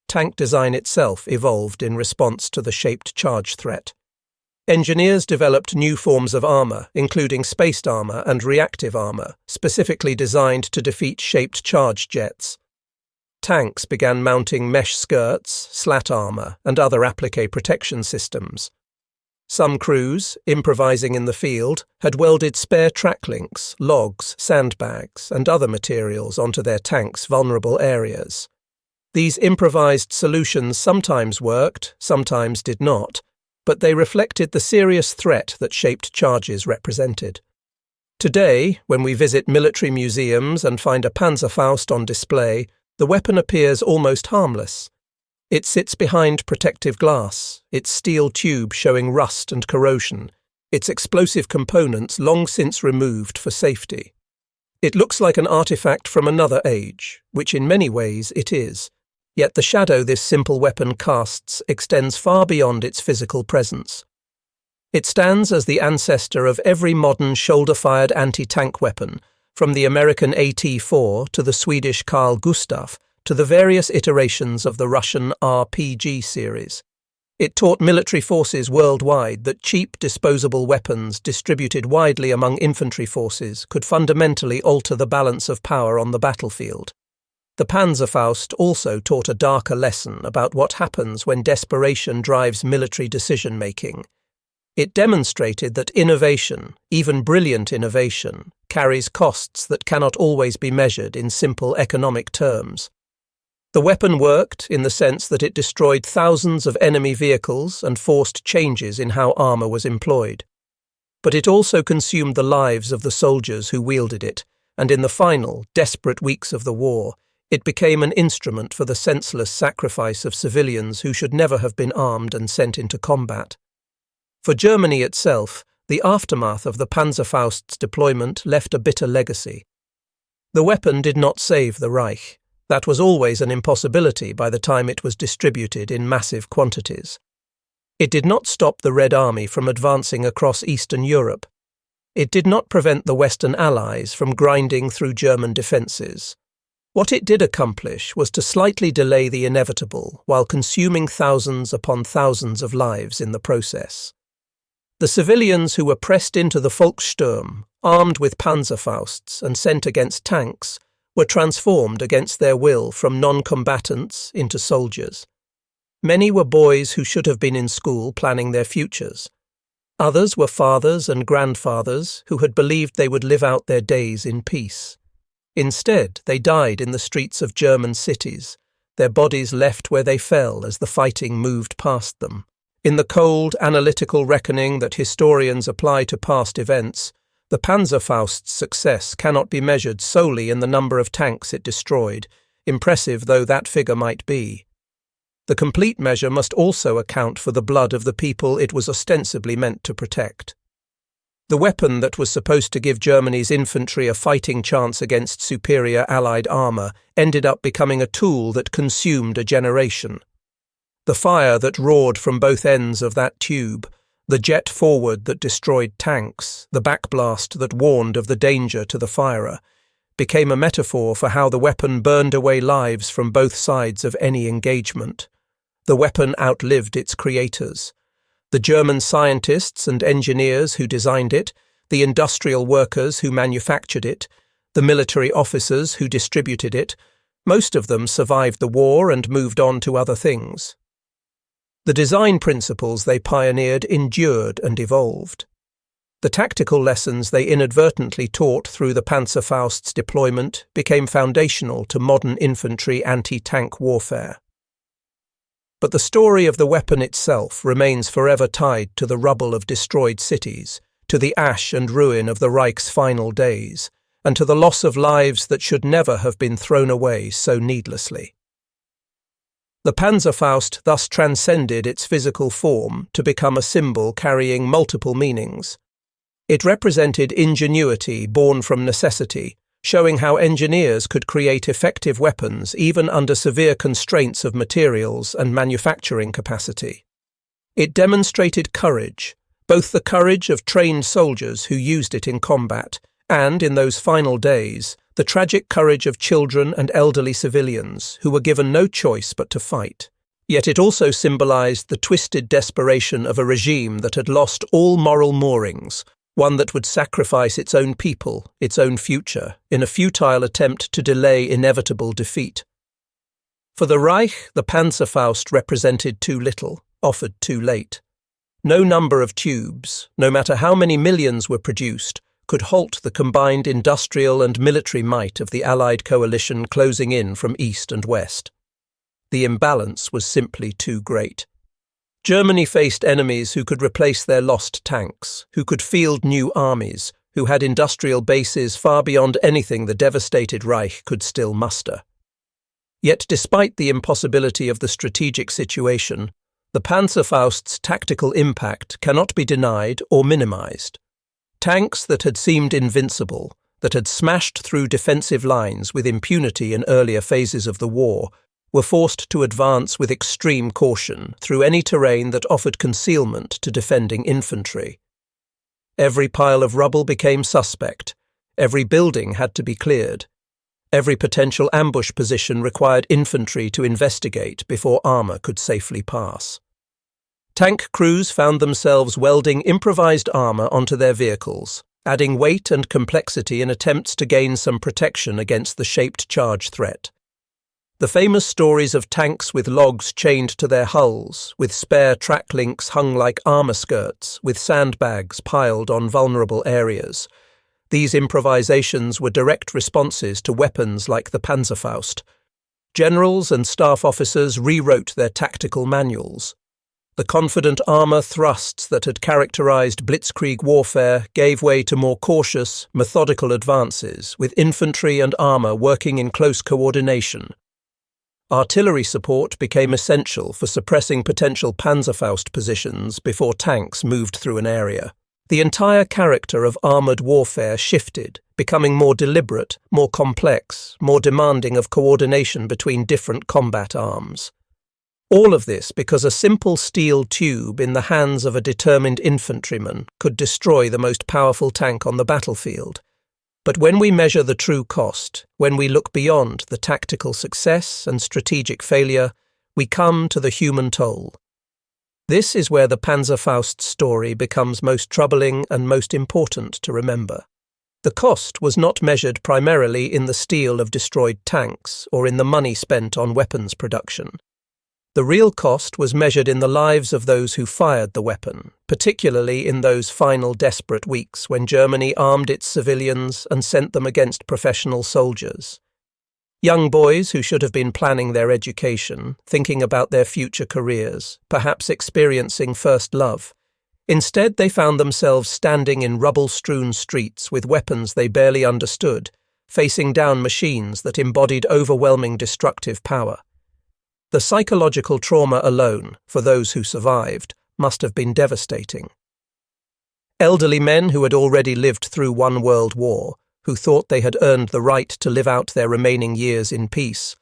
Tank design itself evolved in response to the shaped charge threat. Engineers developed new forms of armour, including spaced armour and reactive armour, specifically designed to defeat shaped charge jets. Tanks began mounting mesh skirts, slat armour, and other applique protection systems. Some crews, improvising in the field, had welded spare track links, logs, sandbags, and other materials onto their tanks' vulnerable areas. These improvised solutions sometimes worked, sometimes did not, but they reflected the serious threat that shaped charges represented. Today, when we visit military museums and find a Panzerfaust on display, the weapon appears almost harmless. It sits behind protective glass, its steel tube showing rust and corrosion, its explosive components long since removed for safety. It looks like an artifact from another age, which in many ways it is. Yet the shadow this simple weapon casts extends far beyond its physical presence. It stands as the ancestor of every modern shoulder-fired anti-tank weapon, from the American AT-4 to the Swedish Carl Gustaf to the various iterations of the Russian RPG series. It taught military forces worldwide that cheap disposable weapons distributed widely among infantry forces could fundamentally alter the balance of power on the battlefield. The Panzerfaust also taught a darker lesson about what happens when desperation drives military decision-making. It demonstrated that innovation, even brilliant innovation, carries costs that cannot always be measured in simple economic terms. The weapon worked in the sense that it destroyed thousands of enemy vehicles and forced changes in how armour was employed. But it also consumed the lives of the soldiers who wielded it, and in the final, desperate weeks of the war, it became an instrument for the senseless sacrifice of civilians who should never have been armed and sent into combat. For Germany itself, the aftermath of the Panzerfaust's deployment left a bitter legacy. The weapon did not save the Reich, That was always an impossibility by the time it was distributed in massive quantities. It did not stop the Red Army from advancing across Eastern Europe. It did not prevent the Western Allies from grinding through German defences. What it did accomplish was to slightly delay the inevitable while consuming thousands upon thousands of lives in the process. The civilians who were pressed into the Volkssturm, armed with Panzerfausts and sent against tanks, were transformed against their will from non-combatants into soldiers. Many were boys who should have been in school planning their futures. Others were fathers and grandfathers who had believed they would live out their days in peace. Instead, they died in the streets of German cities, their bodies left where they fell as the fighting moved past them. In the cold, analytical reckoning that historians apply to past events, the Panzerfaust's success cannot be measured solely in the number of tanks it destroyed, impressive though that figure might be. The complete measure must also account for the blood of the people it was ostensibly meant to protect. The weapon that was supposed to give Germany's infantry a fighting chance against superior Allied armour ended up becoming a tool that consumed a generation. The fire that roared from both ends of that tube, the jet forward that destroyed tanks, the backblast that warned of the danger to the firer, became a metaphor for how the weapon burned away lives from both sides of any engagement. The weapon outlived its creators. The German scientists and engineers who designed it, the industrial workers who manufactured it, the military officers who distributed it, most of them survived the war and moved on to other things. The design principles they pioneered endured and evolved. The tactical lessons they inadvertently taught through the Panzerfaust's deployment became foundational to modern infantry anti-tank warfare. But the story of the weapon itself remains forever tied to the rubble of destroyed cities, to the ash and ruin of the Reich's final days, and to the loss of lives that should never have been thrown away so needlessly. The Panzerfaust thus transcended its physical form to become a symbol carrying multiple meanings. It represented ingenuity born from necessity, showing how engineers could create effective weapons even under severe constraints of materials and manufacturing capacity. It demonstrated courage, both the courage of trained soldiers who used it in combat, and, in those final days, the tragic courage of children and elderly civilians who were given no choice but to fight. Yet it also symbolized the twisted desperation of a regime that had lost all moral moorings, one that would sacrifice its own people, its own future, in a futile attempt to delay inevitable defeat. For the Reich, the Panzerfaust represented too little, offered too late. No number of tubes, no matter how many millions were produced, could halt the combined industrial and military might of the Allied coalition closing in from east and west. The imbalance was simply too great. Germany faced enemies who could replace their lost tanks, who could field new armies, who had industrial bases far beyond anything the devastated Reich could still muster. Yet despite the impossibility of the strategic situation, the Panzerfaust's tactical impact cannot be denied or minimized. Tanks that had seemed invincible, that had smashed through defensive lines with impunity in earlier phases of the war, were forced to advance with extreme caution through any terrain that offered concealment to defending infantry. Every pile of rubble became suspect, every building had to be cleared, every potential ambush position required infantry to investigate before armour could safely pass. Tank crews found themselves welding improvised armour onto their vehicles, adding weight and complexity in attempts to gain some protection against the shaped charge threat. The famous stories of tanks with logs chained to their hulls, with spare track links hung like armour skirts, with sandbags piled on vulnerable areas. These improvisations were direct responses to weapons like the Panzerfaust. Generals and staff officers rewrote their tactical manuals. The confident armour thrusts that had characterized blitzkrieg warfare gave way to more cautious, methodical advances, with infantry and armour working in close coordination. Artillery support became essential for suppressing potential Panzerfaust positions before tanks moved through an area. The entire character of armoured warfare shifted becoming more deliberate, more complex, more demanding of coordination between different combat arms. All of this because a simple steel tube in the hands of a determined infantryman could destroy the most powerful tank on the battlefield. But when we measure the true cost, when we look beyond the tactical success and strategic failure, we come to the human toll. This is where the Panzerfaust story becomes most troubling and most important to remember. The cost was not measured primarily in the steel of destroyed tanks or in the money spent on weapons production. The real cost was measured in the lives of those who fired the weapon, particularly in those final desperate weeks when Germany armed its civilians and sent them against professional soldiers. Young boys who should have been planning their education, thinking about their future careers, perhaps experiencing first love. Instead, they found themselves standing in rubble-strewn streets with weapons they barely understood, facing down machines that embodied overwhelming destructive power. The psychological trauma alone, for those who survived, must have been devastating. Elderly men who had already lived through one world war, who thought they had earned the right to live out their remaining years in peace,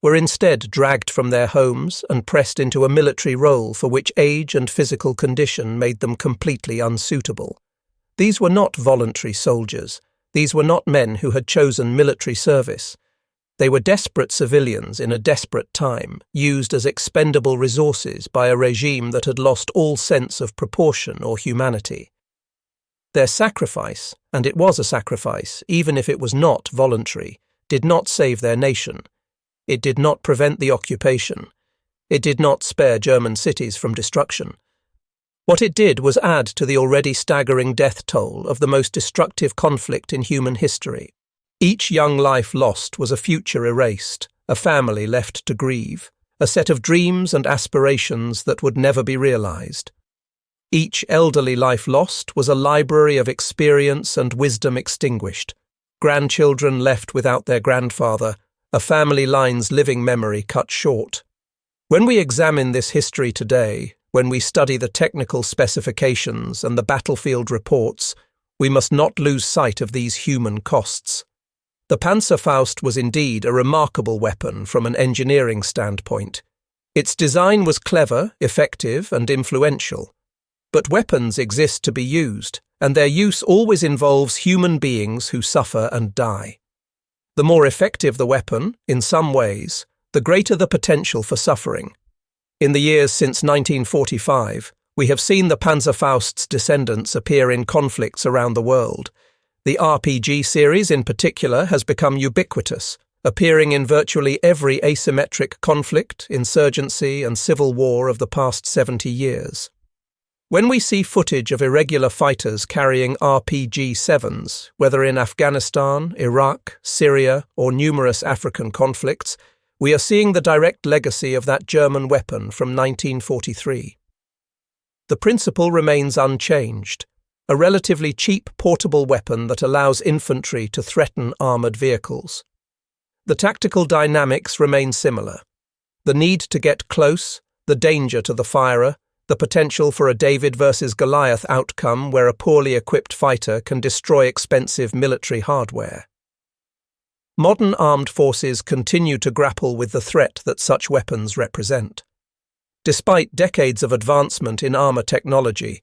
were instead dragged from their homes and pressed into a military role for which age and physical condition made them completely unsuitable. These were not voluntary soldiers. These were not men who had chosen military service. They were desperate civilians in a desperate time, used as expendable resources by a regime that had lost all sense of proportion or humanity. Their sacrifice, and it was a sacrifice, even if it was not voluntary, did not save their nation. It did not prevent the occupation. It did not spare German cities from destruction. What it did was add to the already staggering death toll of the most destructive conflict in human history. Each young life lost was a future erased, a family left to grieve, a set of dreams and aspirations that would never be realized. Each elderly life lost was a library of experience and wisdom extinguished, grandchildren left without their grandfather, a family line's living memory cut short. When we examine this history today, when we study the technical specifications and the battlefield reports, we must not lose sight of these human costs. The Panzerfaust was indeed a remarkable weapon from an engineering standpoint. Its design was clever, effective, and influential. But weapons exist to be used, and their use always involves human beings who suffer and die. The more effective the weapon, in some ways, the greater the potential for suffering. In the years since 1945, we have seen the Panzerfaust's descendants appear in conflicts around the world. The RPG series in particular has become ubiquitous, appearing in virtually every asymmetric conflict, insurgency, and civil war of the past 70 years. When we see footage of irregular fighters carrying RPG-7s, whether in Afghanistan, Iraq, Syria, or numerous African conflicts, we are seeing the direct legacy of that German weapon from 1943. The principle remains unchanged. A relatively cheap portable weapon that allows infantry to threaten armoured vehicles. The tactical dynamics remain similar. The need to get close, the danger to the firer, the potential for a David versus Goliath outcome where a poorly equipped fighter can destroy expensive military hardware. Modern armed forces continue to grapple with the threat that such weapons represent. Despite decades of advancement in armour technology,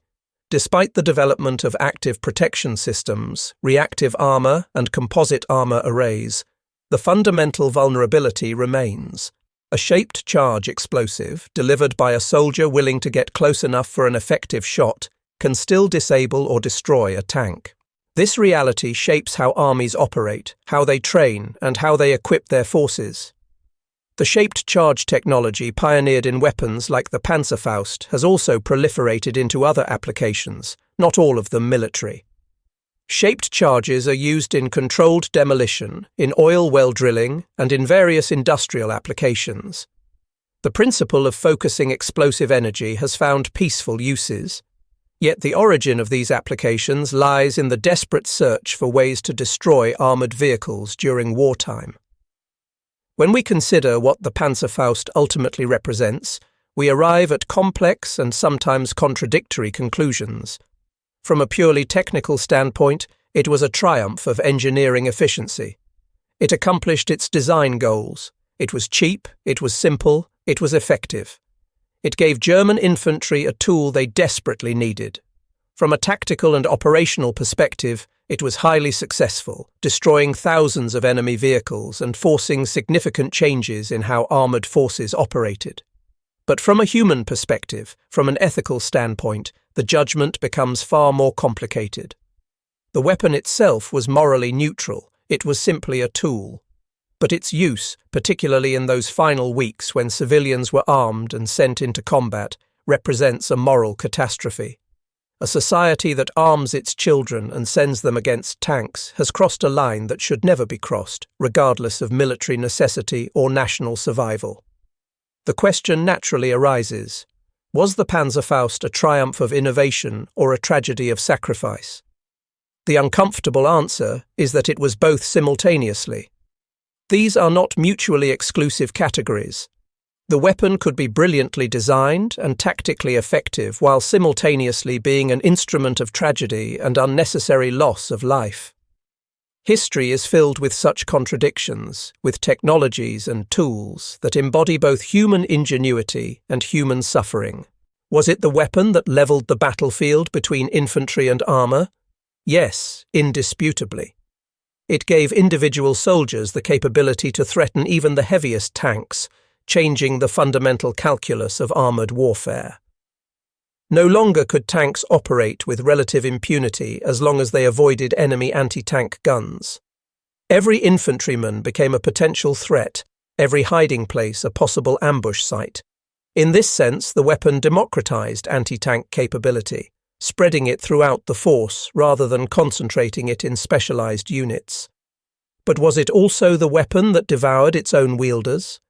despite the development of active protection systems, reactive armour, and composite armour arrays, the fundamental vulnerability remains. A shaped charge explosive, delivered by a soldier willing to get close enough for an effective shot, can still disable or destroy a tank. This reality shapes how armies operate, how they train, and how they equip their forces. The shaped charge technology pioneered in weapons like the Panzerfaust has also proliferated into other applications, not all of them military. Shaped charges are used in controlled demolition, in oil well drilling, and in various industrial applications. The principle of focusing explosive energy has found peaceful uses. Yet the origin of these applications lies in the desperate search for ways to destroy armoured vehicles during wartime. When we consider what the Panzerfaust ultimately represents, we arrive at complex and sometimes contradictory conclusions. From a purely technical standpoint, It was a triumph of engineering efficiency. It accomplished its design goals. It was cheap, it was simple, it was effective. It gave German infantry a tool they desperately needed. From a tactical and operational perspective, it was highly successful, destroying thousands of enemy vehicles and forcing significant changes in how armoured forces operated. But from a human perspective, from an ethical standpoint, the judgment becomes far more complicated. The weapon itself was morally neutral. It was simply a tool. But its use, particularly in those final weeks when civilians were armed and sent into combat, represents a moral catastrophe. A society that arms its children and sends them against tanks has crossed a line that should never be crossed, regardless of military necessity or national survival. The question naturally arises: was the Panzerfaust a triumph of innovation or a tragedy of sacrifice? The uncomfortable answer is that it was both simultaneously. These are not mutually exclusive categories. The weapon could be brilliantly designed and tactically effective while simultaneously being an instrument of tragedy and unnecessary loss of life. History is filled with such contradictions, with technologies and tools that embody both human ingenuity and human suffering. Was it the weapon that levelled the battlefield between infantry and armour? Yes, indisputably. It gave individual soldiers the capability to threaten even the heaviest tanks, changing the fundamental calculus of armoured warfare. No longer could tanks operate with relative impunity as long as they avoided enemy anti-tank guns. Every infantryman became a potential threat, every hiding place a possible ambush site. In this sense, the weapon democratized anti-tank capability, spreading it throughout the force rather than concentrating it in specialized units. But was it also the weapon that devoured its own wielders?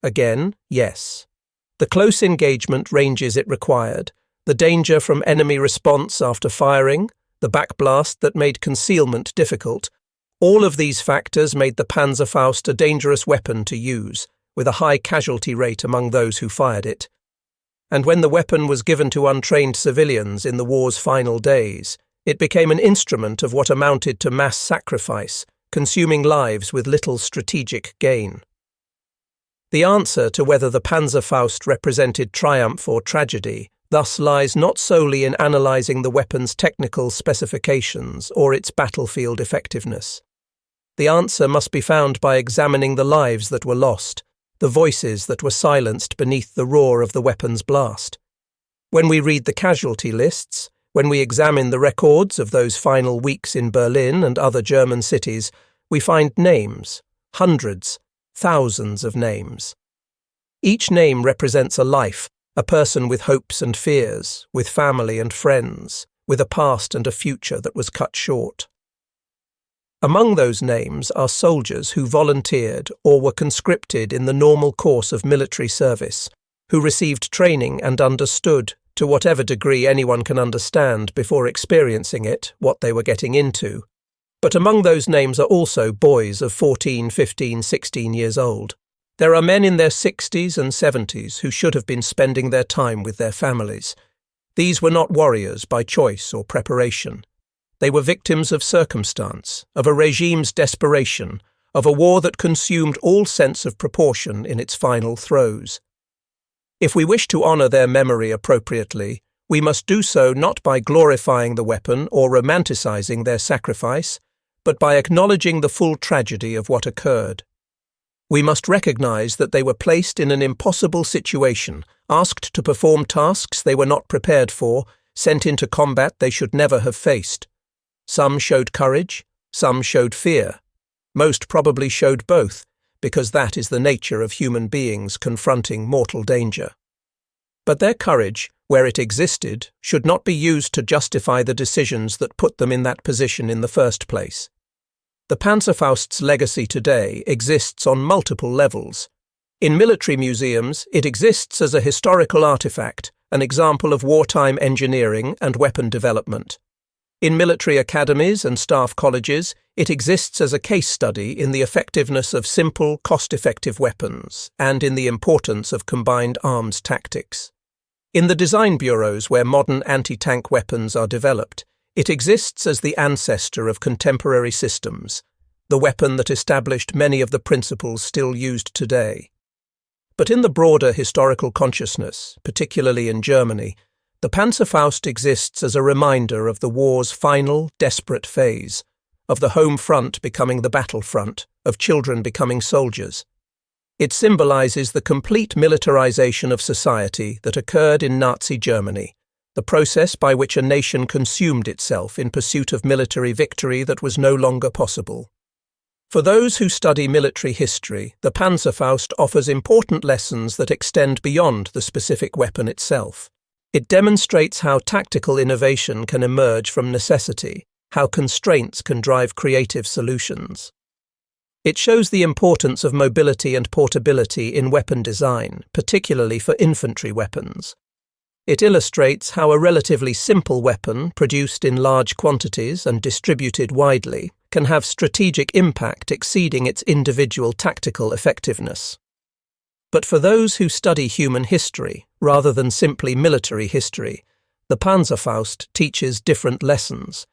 Again, yes. The close engagement ranges it required, the danger from enemy response after firing, the backblast that made concealment difficult, all of these factors made the Panzerfaust a dangerous weapon to use, with a high casualty rate among those who fired it. And when the weapon was given to untrained civilians in the war's final days, it became an instrument of what amounted to mass sacrifice, consuming lives with little strategic gain. The answer to whether the Panzerfaust represented triumph or tragedy thus lies not solely in analysing the weapon's technical specifications or its battlefield effectiveness. The answer must be found by examining the lives that were lost, the voices that were silenced beneath the roar of the weapon's blast. When we read the casualty lists, when we examine the records of those final weeks in Berlin and other German cities, we find names, hundreds, thousands of names. Each name represents a life, a person with hopes and fears, with family and friends, with a past and a future that was cut short. Among those names are soldiers who volunteered or were conscripted in the normal course of military service, who received training and understood, to whatever degree anyone can understand before experiencing it, what they were getting into. But among those names are also boys of 14, 15, 16 years old. There are men in their 60s and 70s who should have been spending their time with their families. These were not warriors by choice or preparation. They were victims of circumstance, of a regime's desperation, of a war that consumed all sense of proportion in its final throes. If we wish to honour their memory appropriately, we must do so not by glorifying the weapon or romanticising their sacrifice, but by acknowledging the full tragedy of what occurred. We must recognise that they were placed in an impossible situation, asked to perform tasks they were not prepared for, sent into combat they should never have faced. Some showed courage, some showed fear. Most probably showed both, because that is the nature of human beings confronting mortal danger. But their courage, where it existed, should not be used to justify the decisions that put them in that position in the first place. The Panzerfaust's legacy today exists on multiple levels. In military museums, it exists as a historical artifact, an example of wartime engineering and weapon development. In military academies and staff colleges, it exists as a case study in the effectiveness of simple, cost-effective weapons and in the importance of combined arms tactics. In the design bureaus where modern anti-tank weapons are developed, It exists as the ancestor of contemporary systems, the weapon that established many of the principles still used today. But in the broader historical consciousness, particularly in Germany, the Panzerfaust exists as a reminder of the war's final, desperate phase, of the home front becoming the battlefront, of children becoming soldiers. It symbolizes the complete militarization of society that occurred in Nazi Germany, the process by which a nation consumed itself in pursuit of military victory that was no longer possible. For those who study military history, the Panzerfaust offers important lessons that extend beyond the specific weapon itself. It demonstrates how tactical innovation can emerge from necessity, how constraints can drive creative solutions. It shows the importance of mobility and portability in weapon design, particularly for infantry weapons. It illustrates how a relatively simple weapon, produced in large quantities and distributed widely, can have strategic impact exceeding its individual tactical effectiveness. But for those who study human history, rather than simply military history, the Panzerfaust teaches different lessons.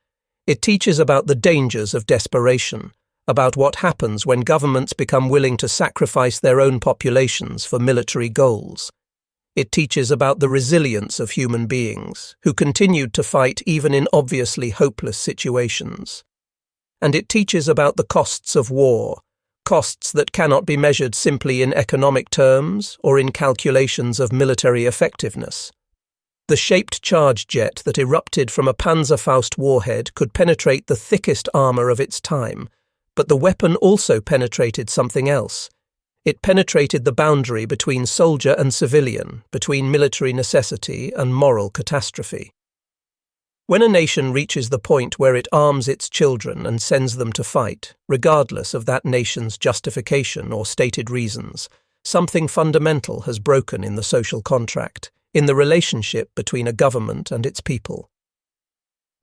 It teaches about the dangers of desperation, about what happens when governments become willing to sacrifice their own populations for military goals. It teaches about the resilience of human beings, who continued to fight even in obviously hopeless situations. And it teaches about the costs of war, costs that cannot be measured simply in economic terms or in calculations of military effectiveness. The shaped charge jet that erupted from a Panzerfaust warhead could penetrate the thickest armour of its time, but the weapon also penetrated something else. It penetrated the boundary between soldier and civilian, between military necessity and moral catastrophe. When a nation reaches the point where it arms its children and sends them to fight, regardless of that nation's justification or stated reasons, something fundamental has broken in the social contract, in the relationship between a government and its people.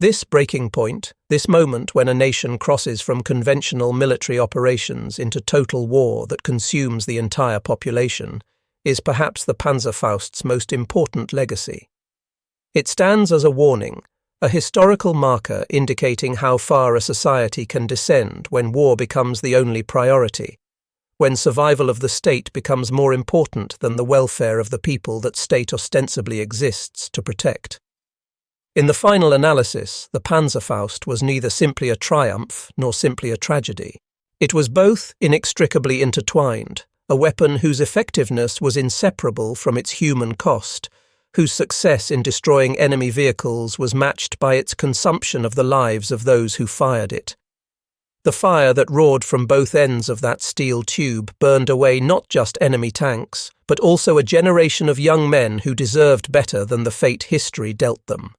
This breaking point, this moment when a nation crosses from conventional military operations into total war that consumes the entire population, is perhaps the Panzerfaust's most important legacy. It stands as a warning, a historical marker indicating how far a society can descend when war becomes the only priority, when survival of the state becomes more important than the welfare of the people that state ostensibly exists to protect. In the final analysis, the Panzerfaust was neither simply a triumph nor simply a tragedy. It was both inextricably intertwined, a weapon whose effectiveness was inseparable from its human cost, whose success in destroying enemy vehicles was matched by its consumption of the lives of those who fired it. The fire that roared from both ends of that steel tube burned away not just enemy tanks, but also a generation of young men who deserved better than the fate history dealt them.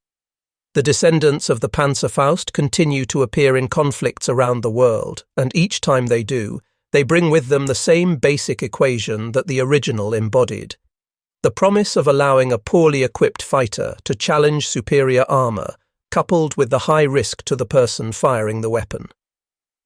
The descendants of the Panzerfaust continue to appear in conflicts around the world, and each time they do, they bring with them the same basic equation that the original embodied: the promise of allowing a poorly equipped fighter to challenge superior armour, coupled with the high risk to the person firing the weapon.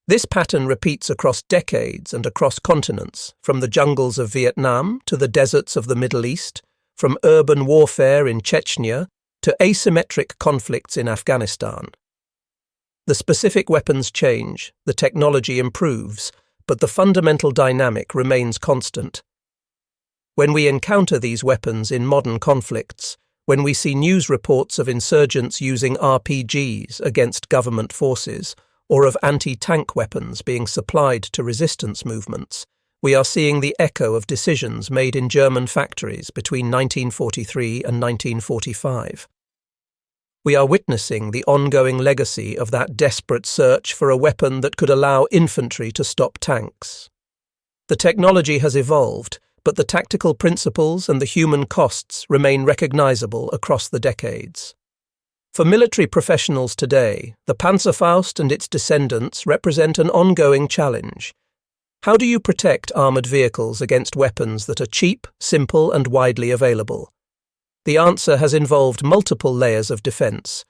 This pattern repeats across decades and across continents, from the jungles of Vietnam to the deserts of the Middle East, from urban warfare in Chechnya to asymmetric conflicts in Afghanistan. The specific weapons change, the technology improves, but the fundamental dynamic remains constant. When we encounter these weapons in modern conflicts, when we see news reports of insurgents using RPGs against government forces, or of anti-tank weapons being supplied to resistance movements, we are seeing the echo of decisions made in German factories between 1943 and 1945. We are witnessing the ongoing legacy of that desperate search for a weapon that could allow infantry to stop tanks. The technology has evolved, but the tactical principles and the human costs remain recognizable across the decades. For military professionals today, the Panzerfaust and its descendants represent an ongoing challenge. How do you protect armoured vehicles against weapons that are cheap, simple, and widely available? The answer has involved multiple layers of defence: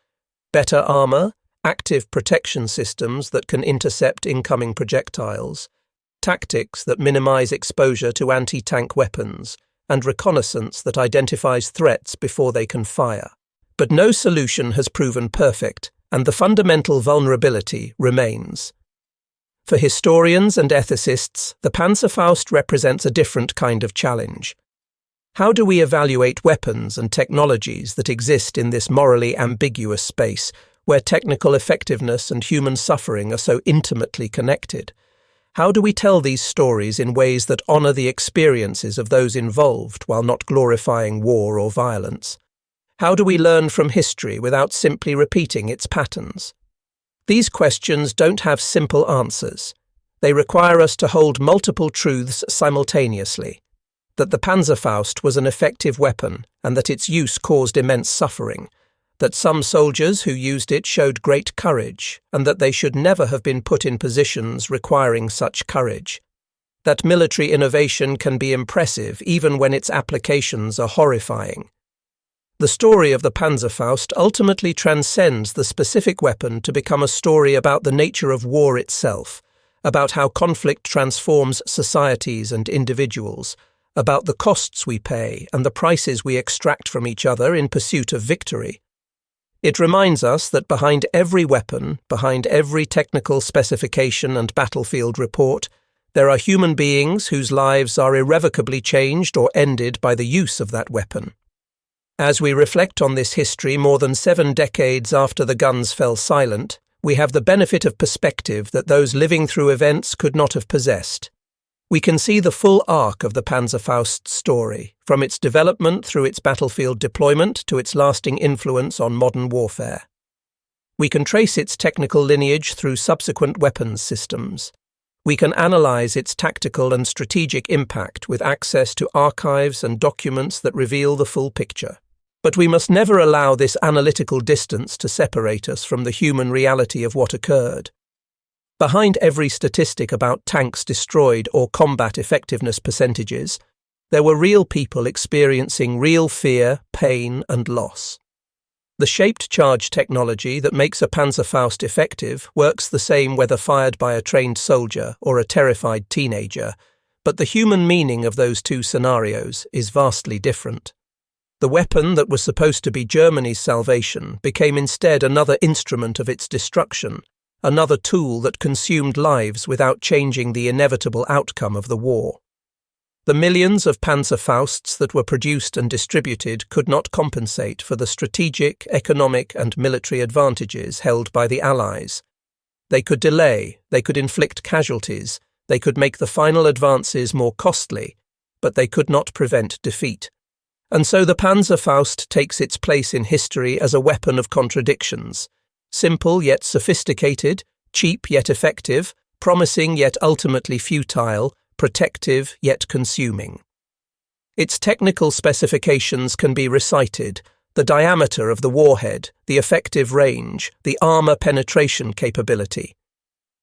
better armour, active protection systems that can intercept incoming projectiles, tactics that minimise exposure to anti-tank weapons, and reconnaissance that identifies threats before they can fire. But no solution has proven perfect, and the fundamental vulnerability remains. For historians and ethicists, the Panzerfaust represents a different kind of challenge. How do we evaluate weapons and technologies that exist in this morally ambiguous space, where technical effectiveness and human suffering are so intimately connected? How do we tell these stories in ways that honor the experiences of those involved while not glorifying war or violence? How do we learn from history without simply repeating its patterns? These questions don't have simple answers. They require us to hold multiple truths simultaneously: that the Panzerfaust was an effective weapon and that its use caused immense suffering, that some soldiers who used it showed great courage and that they should never have been put in positions requiring such courage, that military innovation can be impressive even when its applications are horrifying. The story of the Panzerfaust ultimately transcends the specific weapon to become a story about the nature of war itself, about how conflict transforms societies and individuals, about the costs we pay and the prices we extract from each other in pursuit of victory. It reminds us that behind every weapon, behind every technical specification and battlefield report, there are human beings whose lives are irrevocably changed or ended by the use of that weapon. As we reflect on this history more than 7 decades after the guns fell silent, we have the benefit of perspective that those living through events could not have possessed. We can see the full arc of the Panzerfaust's story, from its development through its battlefield deployment to its lasting influence on modern warfare. We can trace its technical lineage through subsequent weapons systems. We can analyze its tactical and strategic impact with access to archives and documents that reveal the full picture. But we must never allow this analytical distance to separate us from the human reality of what occurred. Behind every statistic about tanks destroyed or combat effectiveness percentages, there were real people experiencing real fear, pain, and loss. The shaped charge technology that makes a Panzerfaust effective works the same whether fired by a trained soldier or a terrified teenager, but the human meaning of those two scenarios is vastly different. The weapon that was supposed to be Germany's salvation became instead another instrument of its destruction, another tool that consumed lives without changing the inevitable outcome of the war. The millions of Panzerfausts that were produced and distributed could not compensate for the strategic, economic, and military advantages held by the Allies. They could delay, they could inflict casualties, they could make the final advances more costly, but they could not prevent defeat. And so the Panzerfaust takes its place in history as a weapon of contradictions: simple yet sophisticated, cheap yet effective, promising yet ultimately futile, protective yet consuming. Its technical specifications can be recited: the diameter of the warhead, the effective range, the armor penetration capability.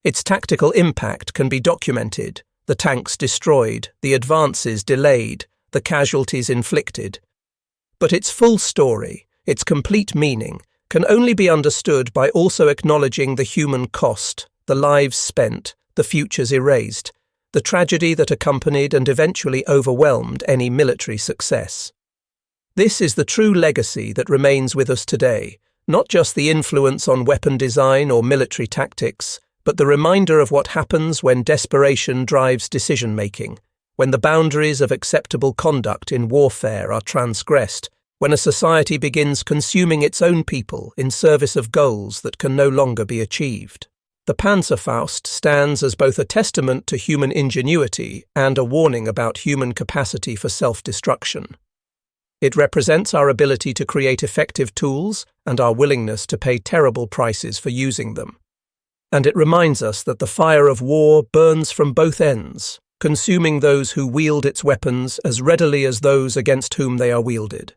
Its tactical impact can be documented: the tanks destroyed, the advances delayed, the casualties inflicted. But its full story, its complete meaning, can only be understood by also acknowledging the human cost, the lives spent, the futures erased, the tragedy that accompanied and eventually overwhelmed any military success. This is the true legacy that remains with us today, not just the influence on weapon design or military tactics, but the reminder of what happens when desperation drives decision-making, when the boundaries of acceptable conduct in warfare are transgressed, when a society begins consuming its own people in service of goals that can no longer be achieved. The Panzerfaust stands as both a testament to human ingenuity and a warning about human capacity for self-destruction. It represents our ability to create effective tools and our willingness to pay terrible prices for using them. And it reminds us that the fire of war burns from both ends, consuming those who wield its weapons as readily as those against whom they are wielded.